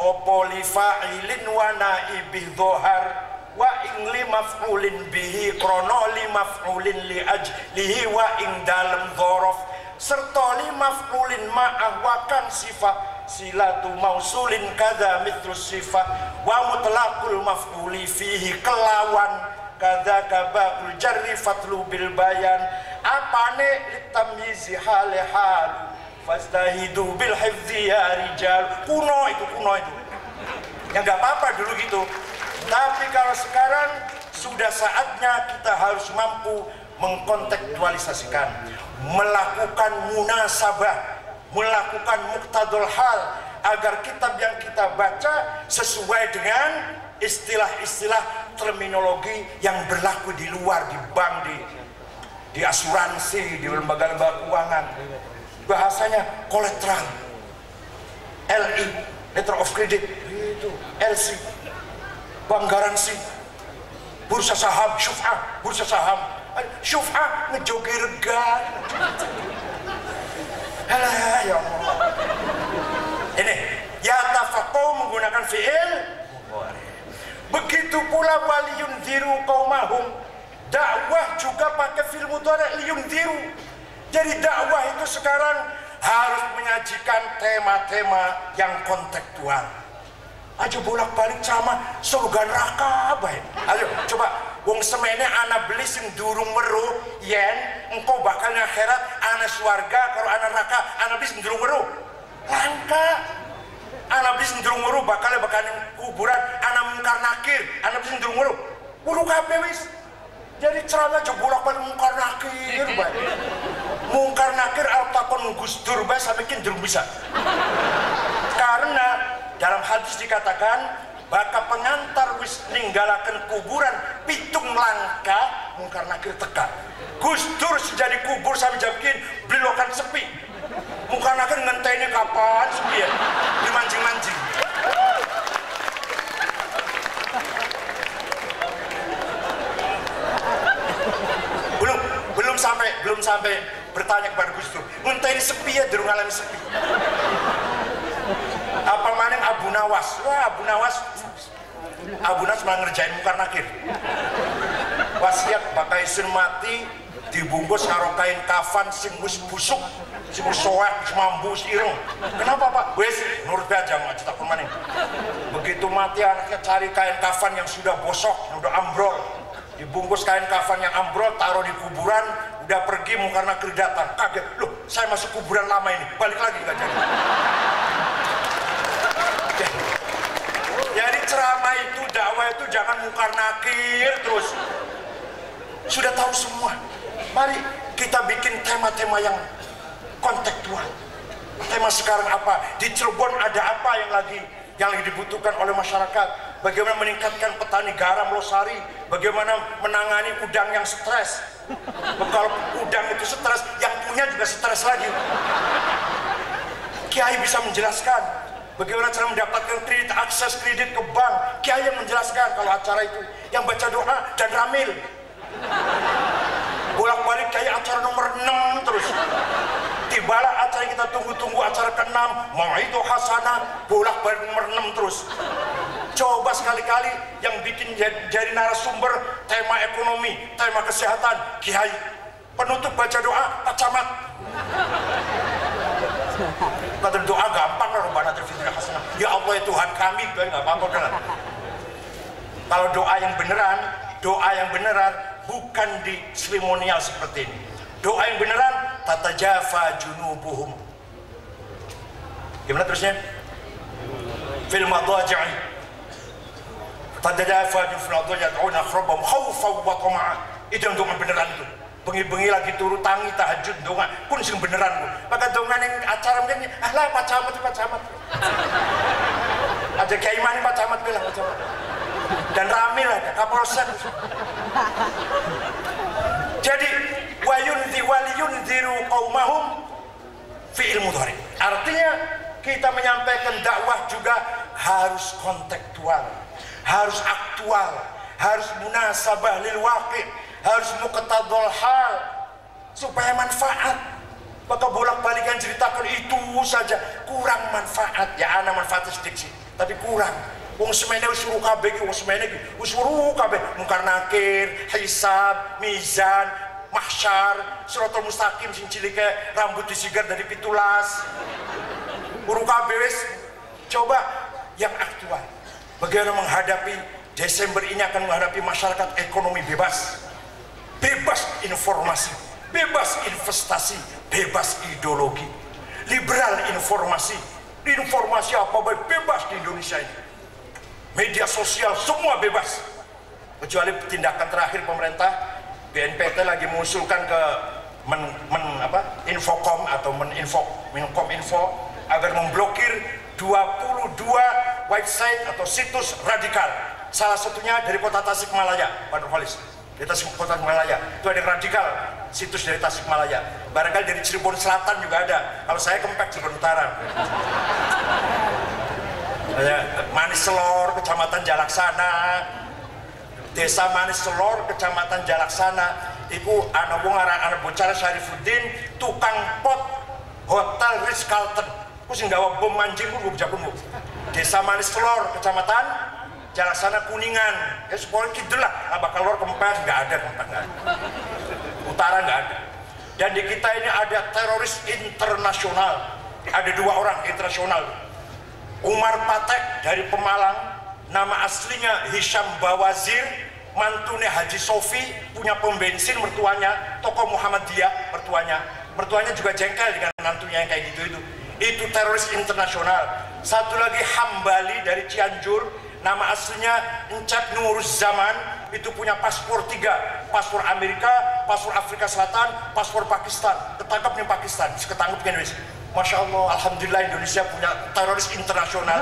opo li fa'ilin wa naibih dhohar wa ing li maf'ulin bihi krono li maf'ulin li ajlihi wa ing dalem dhorof serta li maf'ulin ma'ah wa kan sifah silatu mausulin kada mitrus sifah wa mutlaqul maf'uli fihi kelawan kada kabakul jarri fatlu bil bayan apane litamyizi hale halu fastahidu bil hifzi ya rijal. Kuno itu ya nggak apa-apa dulu gitu, tapi kalau sekarang sudah saatnya kita harus mampu mengkontekstualisasikan, melakukan munasabah, melakukan muqtadul hal agar kitab yang kita baca sesuai dengan istilah-istilah terminologi yang berlaku di luar, di bank, di asuransi, di lembaga-lembaga keuangan. Bahasanya kolateral, LI, letter of credit, itu LC, bank garansi, bursa saham, syuf'ah, bursa saham, syuf'ah ngejogi regan. Alah, ya Allah. Ini yatafaqahu menggunakan fi'il. Begitu pula waliyunziru qaumahum, dakwah juga pakai fi'il mudhari' liyunziru. Jadi dakwah itu sekarang harus menyajikan tema-tema yang kontekstual. Aja bolak-balik ceramah surga neraka baik. Ayo coba wong semene ana beli sing durung weruh yen engkau bakal akhirat ana swarga karo ana neraka, ana beli sing durung weruh. Langka. Ana beli sing durung weruh bakal kuburan, ana mungkar nakir, ana beli sing durung weruh. Weruh kabeh wis. Jadi ceramah aja bolak-balik mungkar nakir baik. Mungkar nakir arep takon Gus Dur bae sampe kin durung bisa. Karena dalam hadis dikatakan bakal pengantar wis ninggalaken kuburan pitung langkah mungkar nakir teka. Gus Dur sejadi kubur sampai jam kin belokan sepi. Mungkar nakir ngenteni kapan sepi ya? Dimancing-mancing. Belum sampai bertanya kepada Gus Dur. Ngenteni sepi ya durung ngalami sepi. Apa maning Abu Nawas? Wah, Abu Nawas malah ngerjain mungkar nakir. Wasiat bakal isun mati dibungkus karo kain kafan sing wis busuk, sing wis soek, wis mambu, wis ireng. Kenapa Pak? Wis nurut aja nggak cerita maning. Begitu mati anaknya cari kain kafan yang sudah bosok, yang udah ambrol. Dibungkus kain kafan yang ambrol, taruh di kuburan, udah pergi mungkar nakir datang. Kaget, loh saya masuk kuburan lama ini, balik lagi nggak jadi. Jadi ceramah itu, dakwah itu jangan mungkar nakir terus. Sudah tahu semua. Mari kita bikin tema-tema yang kontekstual. Tema sekarang apa? Di Cirebon ada apa yang lagi dibutuhkan oleh masyarakat? Bagaimana meningkatkan petani garam Losari? Bagaimana menangani udang yang stres? Kalau udang itu stres, yang punya juga stres lagi. Kiai bisa menjelaskan bagaimana cara mendapatkan kredit, akses kredit ke bank. Kiai yang menjelaskan kalau acara itu. Yang baca doa dan ramil. Bolak-balik kayak acara nomor 6 terus. Tibalah acara yang kita tunggu-tunggu, acara ke-6, Mau'idul Hasanah, bolak-balik nomor 6 terus. Coba sekali-kali yang bikin jadi narasumber tema ekonomi, tema kesehatan, kiai. Penutup baca doa, Pak Camat. Kata doa gampang lah, Rabbana atina fid dunya hasanah. Ya Allah ya Tuhan kami, nggak apa-apa udah. Kalau doa yang beneran bukan di seremonial seperti ini. Doa yang beneran tatajafa junubuhum. Gimana terusnya? Fil madaji'i tatajafa junubuhum yad'una rabbahum khaufan wa tama'a. Itu yang doa beneran itu. Bengi-bengi lagi turu tangi tahajud doa pun sing beneran bu. Maka doa yang acara mungkin lah Pak Camat. Ada kiai mana Pak Camat bilang Pak Camat. Dan ramil ada Kapolsek. Jadi waliyunziru qaumahum fi'il mudhari. Artinya kita menyampaikan dakwah juga harus kontekstual, harus aktual, harus munasabah lil waqi', harus muqtadul hal supaya manfaat. Maka bolak-balikan ceritakan itu saja kurang manfaat. Ya ana manfaatnya sedikit tapi kurang. Wong semene wis suruh kabeh iki, wong semene iki wis suruh kabeh mungkar nakir, hisab, mizan, mahsyar, siratal mustaqim sing cilike rambut disigar dari pitulas. Suruh kabeh wis. Coba yang aktual. Bagaimana menghadapi Desember ini akan menghadapi masyarakat ekonomi bebas. Bebas informasi, bebas investasi, bebas ideologi. Liberal informasi apa baik bebas di Indonesia ini. Media sosial semua bebas kecuali tindakan terakhir pemerintah BNPT lagi mengusulkan ke Infocom atau Menkominfo agar memblokir 22 website atau situs radikal. Salah satunya dari kota Tasikmalaya, Pak Nurholis. Di Tasikmalaya itu ada yang radikal situs dari Tasikmalaya. Barangkali dari Cirebon Selatan juga ada. Kalau saya Kempek, Cirebon Utara. Manis Selor, Kecamatan Jalaksana. Desa Manis Selor, Kecamatan Jalaksana. Iku anak wong anak bocah Syarifuddin, tukang pot Hotel Ritz-Carlton. Ku sing gawa bom mancing ku bejapun Bu. Desa Manis Selor, Kecamatan Jalaksana Kuningan. Ya sekolah kidul lah, bakal luar Kempes nggak ada, Utara nggak ada. Dan di kita ini ada teroris internasional. Ada 2 orang internasional. Umar Patek dari Pemalang, nama aslinya Hisham Bawazir, mantune Haji Sofi, punya pom bensin mertuanya, tokoh Muhammadiyah mertuanya juga jengkel dengan mantunya yang kayak gitu itu. Itu teroris internasional. Satu lagi Hambali dari Cianjur, nama aslinya Encep Nuruz Zaman, itu punya paspor 3, paspor Amerika, paspor Afrika Selatan, paspor Pakistan. Ketangkep nih Pakistan, ketangkep ke Indonesia. Masya Allah, Alhamdulillah Indonesia punya teroris internasional.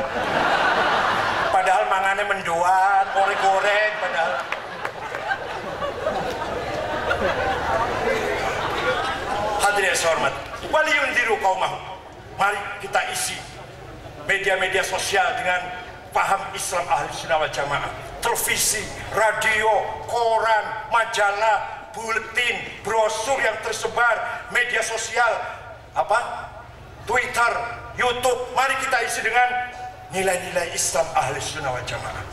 Padahal mangannya mendoan, goreng-goreng, padahal. Hadirin yang saya hormati, waliyundiru qaumahum. Mari kita isi media-media sosial dengan paham Islam Ahlussunnah wal Jamaah. Televisi, radio, koran, majalah, buletin, brosur yang tersebar, media sosial, Twitter, YouTube. Mari kita isi dengan nilai-nilai Islam Ahlussunnah wal Jamaah.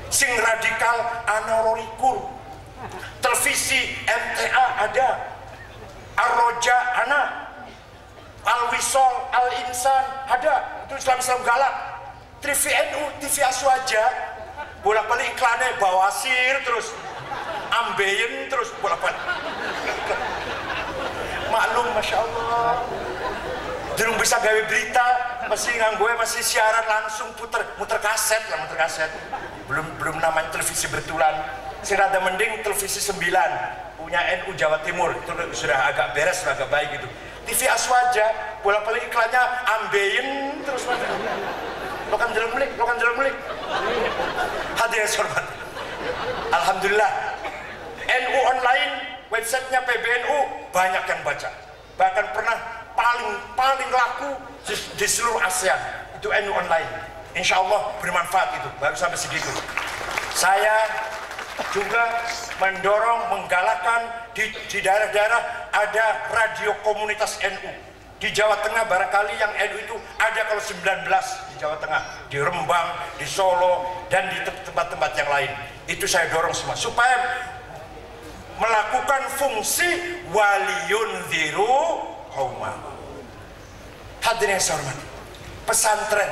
Sing radikal anororikur. Televisi MTA ada, Ar-Roja ana, Al-Wisol, Al-Insan ada, itu Islam galak. TV NU, TV Aswaja, bolak-balik iklannya bawasir terus, ambeien terus bolak-balik. Maklum, Masya Allah. Belum bisa gawe berita, masih siaran langsung muter kaset. Belum namanya televisi bertulan. Sing rada mending televisi 9 punya NU Jawa Timur, itu sudah agak beres, sudah agak baik gitu. TV Aswaja bolak-balik iklannya ambeien terus. Lokan jalan melik. Hadirin hormat. Alhamdulillah, NU online, websitenya PBNU banyak yang baca. Bahkan pernah paling laku di seluruh ASEAN itu NU online. Insya Allah bermanfaat itu. Baru sampai segitu. Saya juga mendorong, menggalakkan di daerah-daerah ada radio komunitas NU. Di Jawa Tengah barangkali yang NU itu ada kalau 19 di Jawa Tengah, di Rembang, di Solo, dan di tempat-tempat yang lain. Itu saya dorong semua supaya melakukan fungsi waliyunziru qaumah. Hadirin yang saya hormati, pesantren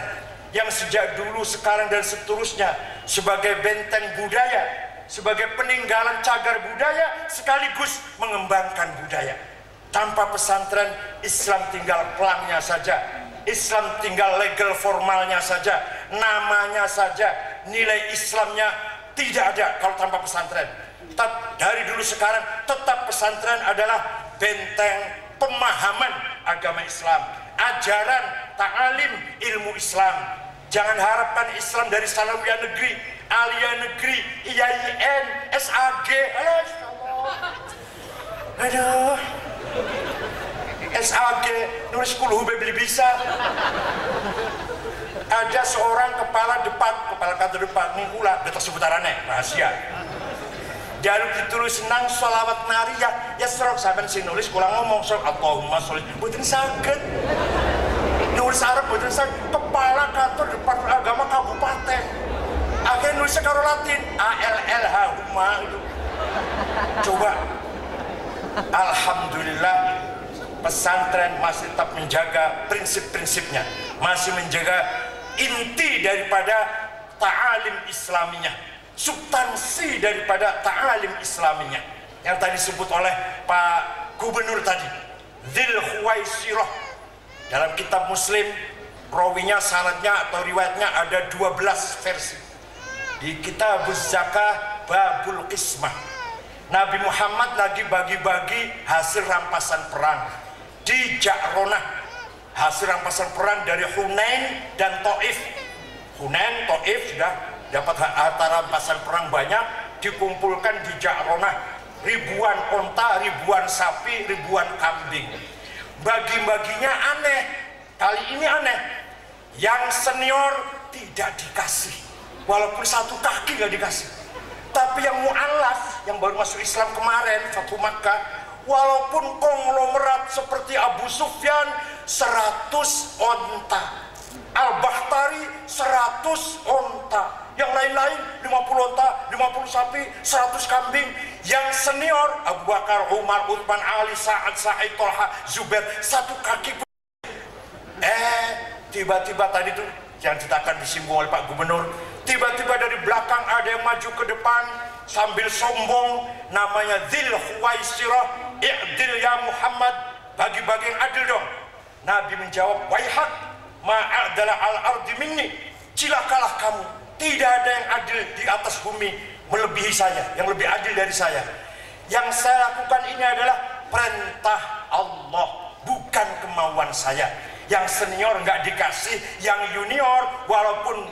yang sejak dulu, sekarang, dan seterusnya sebagai benteng budaya, sebagai peninggalan cagar budaya, sekaligus mengembangkan budaya. Tanpa pesantren, Islam tinggal pelangnya saja, Islam tinggal legal formalnya saja, namanya saja, nilai Islamnya tidak ada kalau tanpa pesantren. Dari dulu sekarang tetap pesantren adalah benteng pemahaman agama Islam, ajaran, ta'alim, ilmu Islam. Jangan harapkan Islam dari Sanawiyah negeri, Aliyah negeri, IAIN, SAG. Aduh, SAG nulis 10 beli bisa. Ada seorang kepala kantor depan mingkula, detak sebutarannya rahasia. Jaluk ditulis senang sholawat nariyah ya serok sampai si nulis kurang ngomong sok Allahumma sholli buatin sakit nulis Arab buatin sakit. Kepala kantor depan agama kabupaten akhirnya nulisnya karo Latin ALLH huma itu. Coba, alhamdulillah pesantren masih tetap menjaga prinsip-prinsipnya, masih menjaga inti daripada ta'alim islaminya, substansi daripada ta'alim islaminya yang tadi disebut oleh Pak Gubernur tadi, Dzil Khuwaisirah. Dalam kitab Muslim, rawinya, sanadnya atau riwayatnya ada 12 versi. Di kitab Zakah Babul Qismah, Nabi Muhammad lagi bagi-bagi hasil rampasan perang di Ja'ronah, hasil rampasan perang dari Hunain dan Taif. Hunain, Taif sudah dapat harta rampasan perang banyak, dikumpulkan di Ja'ronah. ribuan onta, ribuan sapi, ribuan kambing. Bagi-baginya aneh. Kali ini aneh. Yang senior tidak dikasih, walaupun satu kaki nggak dikasih. Tapi yang mu'alaf, yang baru masuk Islam kemarin, Fathu Makkah, walaupun konglomerat seperti Abu Sufyan 100 onta, Al-Bakhtari 100 onta, yang lain-lain 50 onta, 50 sapi, 100 kambing. Yang senior Abu Bakar, Umar, Uthman, Ali, Sa'ad, Sa'id, Tolha, Zubair, satu kaki pun. Tiba-tiba tadi tuh yang akan disinggung oleh Pak Gubernur, tiba-tiba dari belakang ada yang maju ke depan sambil sombong, namanya Dzil Khuwaisirah, i'dil ya Muhammad, bagi-bagi yang adil dong. Nabi menjawab, waihak ma'adala al-ardi minni, cilakalah kamu, tidak ada yang adil di atas bumi melebihi saya, yang lebih adil dari saya. Yang saya lakukan ini adalah perintah Allah, bukan kemauan saya. Yang senior nggak dikasih, yang junior walaupun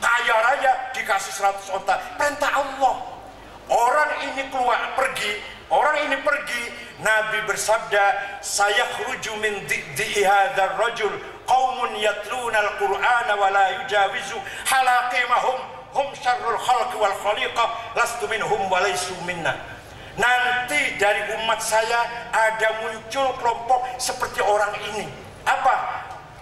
kaya raya dikasih 100 onta. Perintah Allah. Orang ini keluar pergi, orang ini pergi. Nabi bersabda, saya khruju min di hadzal rajul qaumun yatluna al-Qur'ana wa la yujawizu halaqimahum hum syarrul khalqi wal khaliqah lastu minhum wa laysu minna. Nanti dari umat saya ada muncul kelompok seperti orang ini. Apa?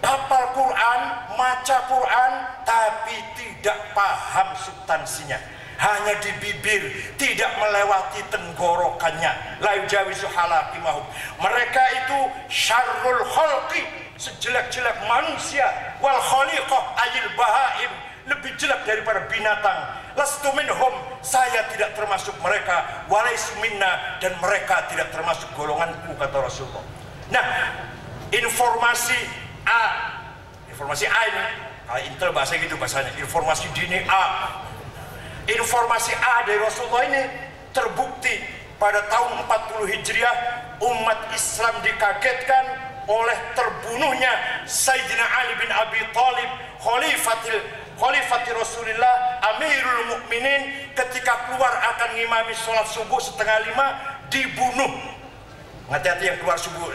Hafal Quran, maca Quran, tapi tidak paham substansinya. Hanya di bibir, tidak melewati tenggorokannya. La yujawizu halaqimahum. Mereka itu syarrul khalqi, sejelek-jelek manusia, wal khaliqah ayil bahaim, lebih jelek daripada binatang. Lastu minhum, saya tidak termasuk mereka, walaisu minna, dan mereka tidak termasuk golonganku, kata Rasulullah. Nah, informasi A ini, kalau Intel bahasa gitu bahasanya, informasi dini A. Informasi A dari Rasulullah ini terbukti pada tahun 40 Hijriah umat Islam dikagetkan oleh terbunuhnya Sayyidina Ali bin Abi Thalib, Khalifati Rasulullah, Amirul Mukminin, ketika keluar akan ngimami sholat subuh 4:30 dibunuh. Hati-hati yang keluar subuh.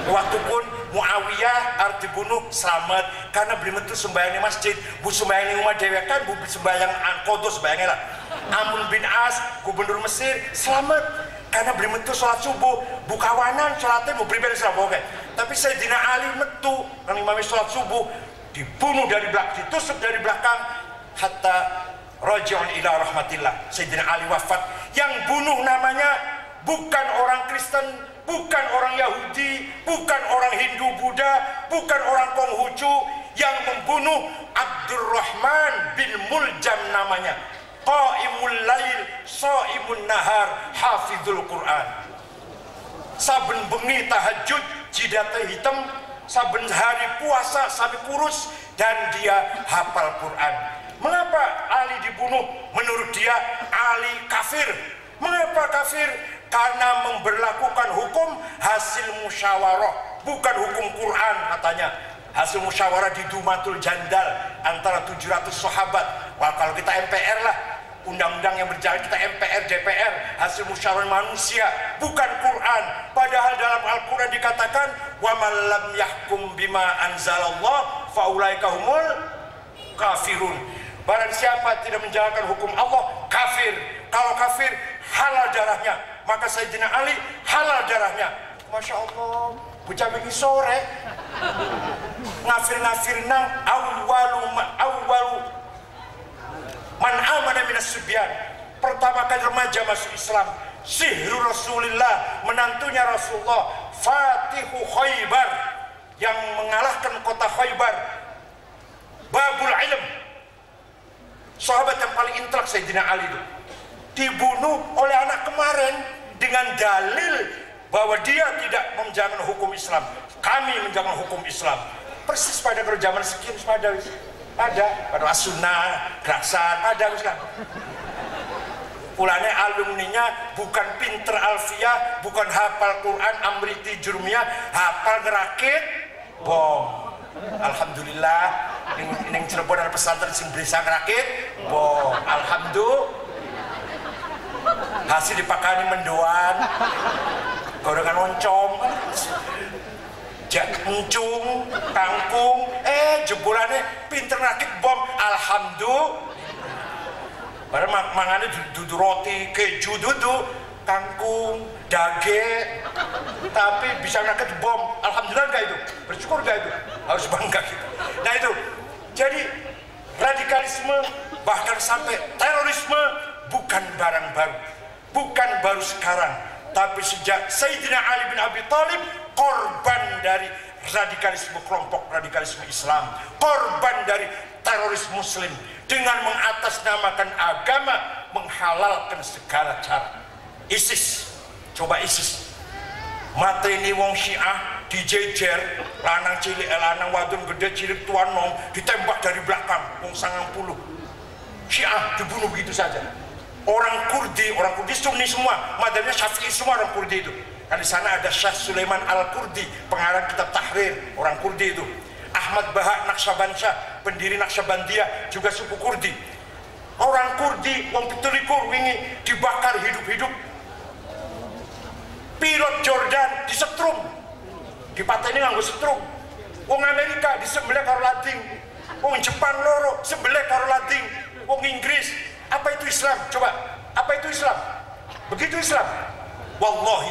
Waktu pun Muawiyah harus dibunuh, selamat karena beli metu sembahyang di masjid, bu sembahyang di rumah dewa kan, bu sembahyang kodo sembayangnya lah. Amun bin As, gubernur Mesir, selamat karena beli metu sholat subuh, bu kawanan sholatnya mau pribadi selamat. Oke. Tapi Sayyidina Ali metu kan imami sholat subuh, dibunuh dari belakang, ditusuk dari belakang, hatta raji'un ila rahmatillah. Sayyidina Ali wafat. Yang bunuh namanya bukan orang Kristen, bukan orang Yahudi, bukan orang Hindu Buddha, bukan orang Konghucu. Yang membunuh Abdurrahman bin Muljam namanya. Qaimul lail, shaimun nahar, hafizul Quran. Saben bengi tahajud, jidatnya hitam, saben hari puasa sampai kurus, dan dia hafal Quran. Mengapa Ali dibunuh? Menurut dia Ali kafir. Mengapa kafir? Karena memberlakukan hukum hasil musyawarah, bukan hukum Quran katanya. Hasil musyawarah di Dumatul Jandal antara 700 sahabat. Wah, kalau kita MPR lah, undang-undang yang berjalan kita MPR, DPR, hasil musyawarah manusia, bukan Quran. Padahal dalam Al-Quran dikatakan, wa man lam yahkum bima anzalallah faulaika humul kafirun. Barang siapa tidak menjalankan hukum Allah, kafir. Kalau kafir, halal darahnya. Maka Sayyidina Ali halal darahnya. Masya Allah, bocah begini sore ngafir nang awwalu man amana minas subyan. Pertama kali remaja masuk Islam, Sihru Rasulullah, menantunya Rasulullah, Fatihu Khaybar, yang mengalahkan kota Khaybar, Babul Ilm, sahabat yang paling intelek Sayyidina Ali itu dibunuh oleh anak kemarin dengan dalil bahwa dia tidak menjalankan hukum Islam. Kami menjalankan hukum Islam. Persis pada zaman sekian ada pada As-Sunnah, Gerakan, ada kan. Pulangnya alumninya bukan pinter alfiah, bukan hafal Quran, amriti jurmiyah, hafal ngerakit bom. Alhamdulillah, ini Cirebon ada pesantren sing bisa ngerakit bom. Alhamdulillah. hasil dipakani mendoan, gorengan oncom, encung, kangkung, jebolannya pinter rakit bom, alhamdulillah. Padahal mangane dudu roti, keju dudu, kangkung, dage, tapi bisa nakit bom, alhamdulillah enggak itu, bersyukur enggak itu, harus bangga kita. Nah itu, jadi radikalisme bahkan sampai terorisme bukan barang baru, bukan baru sekarang, tapi sejak Sayyidina Ali bin Abi Thalib korban dari radikalisme kelompok radikalisme Islam, korban dari teroris muslim dengan mengatasnamakan agama, menghalalkan segala cara. ISIS, coba ISIS mateni wong Syiah dijejer, lanang cilik lanang wadon gede cilik tuan nom ditembak dari belakang wong 90. Syiah dibunuh begitu saja. Orang Kurdi Sunni semua, madhabnya Syafi'i semua orang Kurdi itu. Kan di sana ada Syekh Sulaiman Al-Kurdi, pengarang kitab Tahrir, orang Kurdi itu. Ahmad Bahak Naqsyabansyah, pendiri Naqsyabandiyah, juga suku Kurdi. Orang Kurdi wong 17 wingi dibakar hidup-hidup. Pilot Jordan disetrum, dipateni nganggo setrum. Wong Amerika disembelih karo lading, wong Jepang loro sembelih karo lading, wong Inggris. Apa itu Islam? Coba, apa itu Islam? Begitu Islam? Wallahi,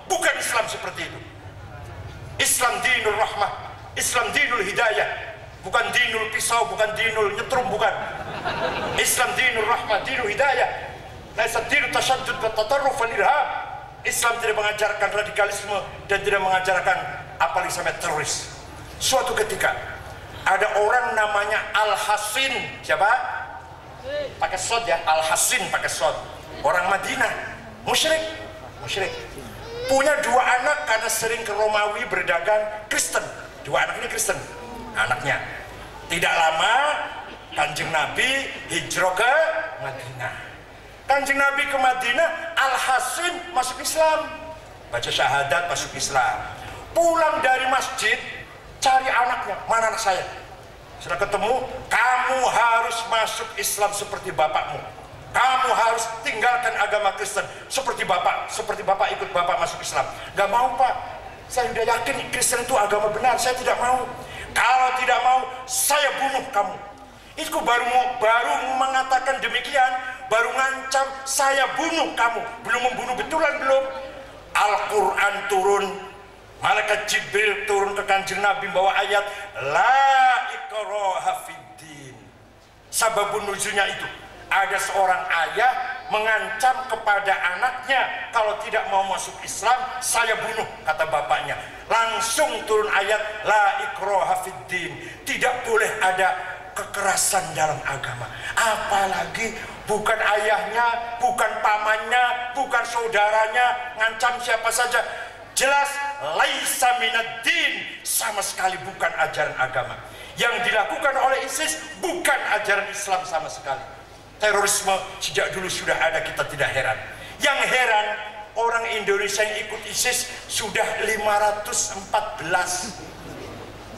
bukan Islam seperti itu. Islam dinul rahmah, Islam dinul hidayah, bukan dinul pisau, bukan dinul nyetrum, bukan. Islam dinul rahmah, dinul hidayah. Laisa dinul tasyaddud wa tatarruf wal irhab. Islam tidak mengajarkan radikalisme dan tidak mengajarkan apalagi sampai teroris. Suatu ketika ada orang namanya Al-Hasin, siapa? Pakai sod ya, Al-Hasin pakai sod. Orang Madinah, musyrik. Punya 2 anak karena sering ke Romawi berdagang, Kristen. 2 anak ini Kristen, anaknya. Tidak lama Kanjeng Nabi hijrah ke Madinah. Kanjeng Nabi ke Madinah, Al-Hasin masuk Islam, baca syahadat masuk Islam. Pulang dari masjid, cari anaknya, mana anak saya? Sudah ketemu, kamu harus masuk Islam seperti bapakmu. Kamu harus tinggalkan agama Kristen seperti bapak ikut bapak masuk Islam. Gak mau Pak, saya sudah yakin Kristen itu agama benar, saya tidak mau. Kalau tidak mau, saya bunuh kamu. Itu baru mengatakan demikian, baru ngancam saya bunuh kamu. Belum membunuh betulan belum. Al-Quran turun, malaikat Jibril turun ke Kanjeng Nabi bawa ayat la ikraha fiddin. Sababun nuzulnya itu, ada seorang ayah mengancam kepada anaknya, kalau tidak mau masuk Islam saya bunuh, kata bapaknya. Langsung turun ayat la ikraha fiddin, tidak boleh ada kekerasan dalam agama. Apalagi bukan ayahnya, bukan pamannya, bukan saudaranya, ngancam siapa saja. Jelas laisa minad-din, sama sekali bukan ajaran agama. Yang dilakukan oleh ISIS bukan ajaran Islam sama sekali. Terorisme sejak dulu sudah ada, kita tidak heran. Yang heran, orang Indonesia yang ikut ISIS sudah 514.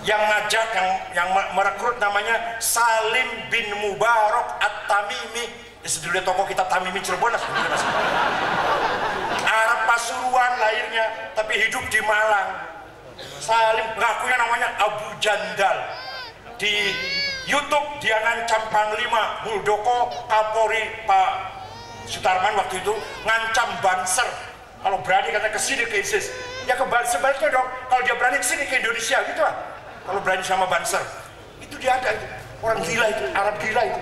Yang ngajak, yang merekrut namanya Salim bin Mubarak At-Tamimi. Sedulur toko kitab Tamimi Cirebon, Arab Pasuruan lahirnya, tapi hidup di Malang. Salim ngakunya namanya Abu Jandal. Di YouTube dia ngancam Panglima Muldoko, Kapolri Pak Sutarman waktu itu, ngancam Banser. Kalau berani kata kesini ke ISIS, ya sebaliknya dong. Kalau dia berani kesini ke Indonesia gitu lah. Kalau berani sama Banser, itu dia ada itu. Orang gila itu, Arab gila itu.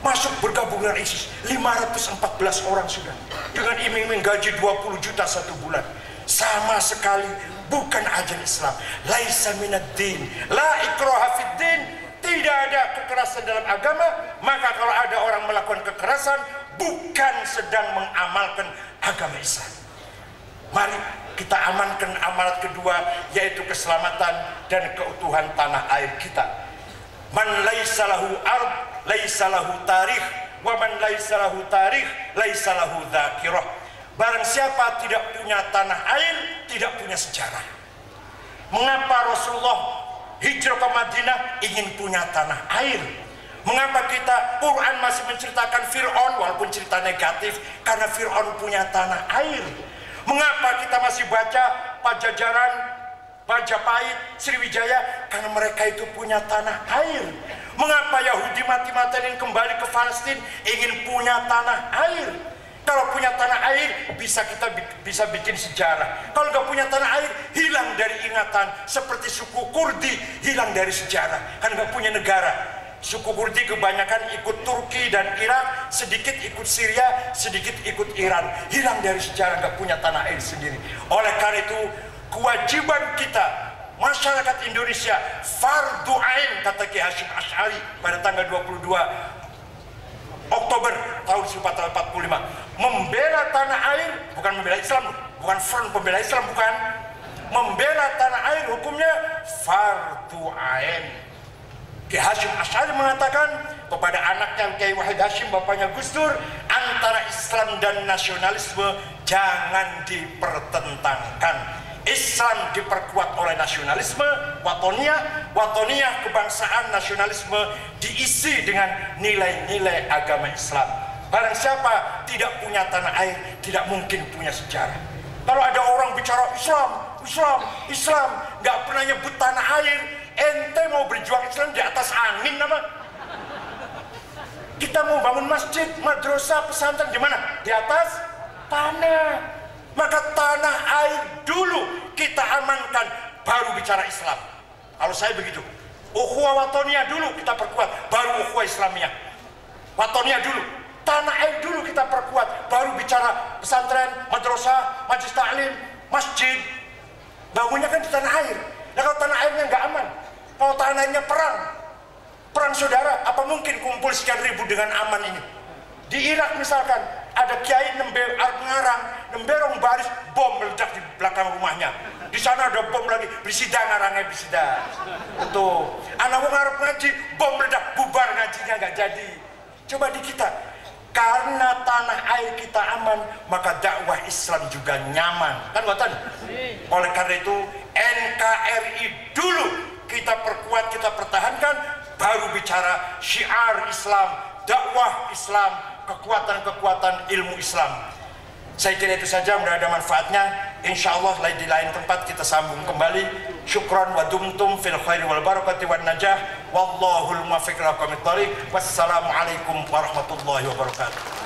Masuk bergabung dengan ISIS, 514 orang sudah. Dengan iming-iming gaji 20 juta 1 bulan. Sama sekali bukan ajaran Islam. Laisa minad-din, la ikraha fid-din. Tidak ada kekerasan dalam agama. Maka kalau ada orang melakukan kekerasan, bukan sedang mengamalkan agama Islam. Mari kita amankan amalat kedua, yaitu keselamatan dan keutuhan tanah air kita. Man laisa lahu ard, laisa lahu tarikh, wa man laisa lahu tarikh, laisa lahu dzakirah. Barang siapa tidak punya tanah air, tidak punya sejarah. Mengapa Rasulullah hijrah ke Madinah ingin punya tanah air? Mengapa Quran masih menceritakan Fir'aun walaupun cerita negatif? Karena Fir'aun punya tanah air. Mengapa kita masih baca Pajajaran, Majapahit, Sriwijaya? Karena mereka itu punya tanah air. Mengapa Yahudi mati-matian kembali ke Palestina? Ingin punya tanah air. Kalau punya tanah air, kita bisa bikin sejarah. Kalau nggak punya tanah air, hilang dari ingatan. Seperti suku Kurdi hilang dari sejarah, kan nggak punya negara. Suku Kurdi kebanyakan ikut Turki dan Irak, sedikit ikut Syria, sedikit ikut Iran. Hilang dari sejarah, nggak punya tanah air sendiri. Oleh karena itu, kewajiban kita, masyarakat Indonesia, fardu ain, kata Ki Hasyim Asy'ari pada tanggal 22 Oktober tahun 1445, membela tanah air, bukan membela Islam, bukan front pembela Islam, bukan. Membela tanah air hukumnya fardu ain. Ki Hasyim Asy'ari mengatakan kepada anaknya Kiai Wahid Hasyim, bapaknya Gus Dur, antara Islam dan nasionalisme jangan dipertentangkan. Islam diperkuat oleh nasionalisme, watoniyah kebangsaan, nasionalisme diisi dengan nilai-nilai agama Islam. Barang siapa tidak punya tanah air, tidak mungkin punya sejarah. Kalau ada orang bicara Islam, nggak pernah nyebut tanah air, ente mau berjuang Islam di atas angin apa? Kita mau bangun masjid, madrasah, pesantren di mana? Di atas tanah. Maka tanah air dulu kita amankan, baru bicara Islam. Kalau saya begitu, ukhuwah watoniyah dulu kita perkuat, baru ukhuwah Islamiyah. Watoniyah dulu, tanah air dulu kita perkuat, baru bicara pesantren, madrasah, majelis taklim, masjid. Bangunnya kan di tanah air. Nah kalau tanah airnya nggak aman, kalau tanah airnya perang saudara, apa mungkin kumpul sekian ribu dengan aman ini? Di Irak misalkan, ada kiai nemberong baris, bom meledak di belakang rumahnya. Di sana ada bom lagi, berisida ngarangnya berisida. Betul. Anak ngarep ngaji, bom meledak, bubar ngajinya nggak jadi. Coba di kita, karena tanah air kita aman, maka dakwah Islam juga nyaman. Kan ngoten? Oleh karena itu, NKRI dulu kita perkuat, kita pertahankan, baru bicara syiar Islam, dakwah Islam, kekuatan-kekuatan ilmu Islam. Saya kira itu saja, mudah ada manfaatnya. Insya Allah di lain tempat kita sambung kembali. Syukran wa dumtum fil khairi wal barakati wan najah. Wallahul muwaffiq ila aqwamit thoriq. Wassalamualaikum warahmatullahi wabarakatuh.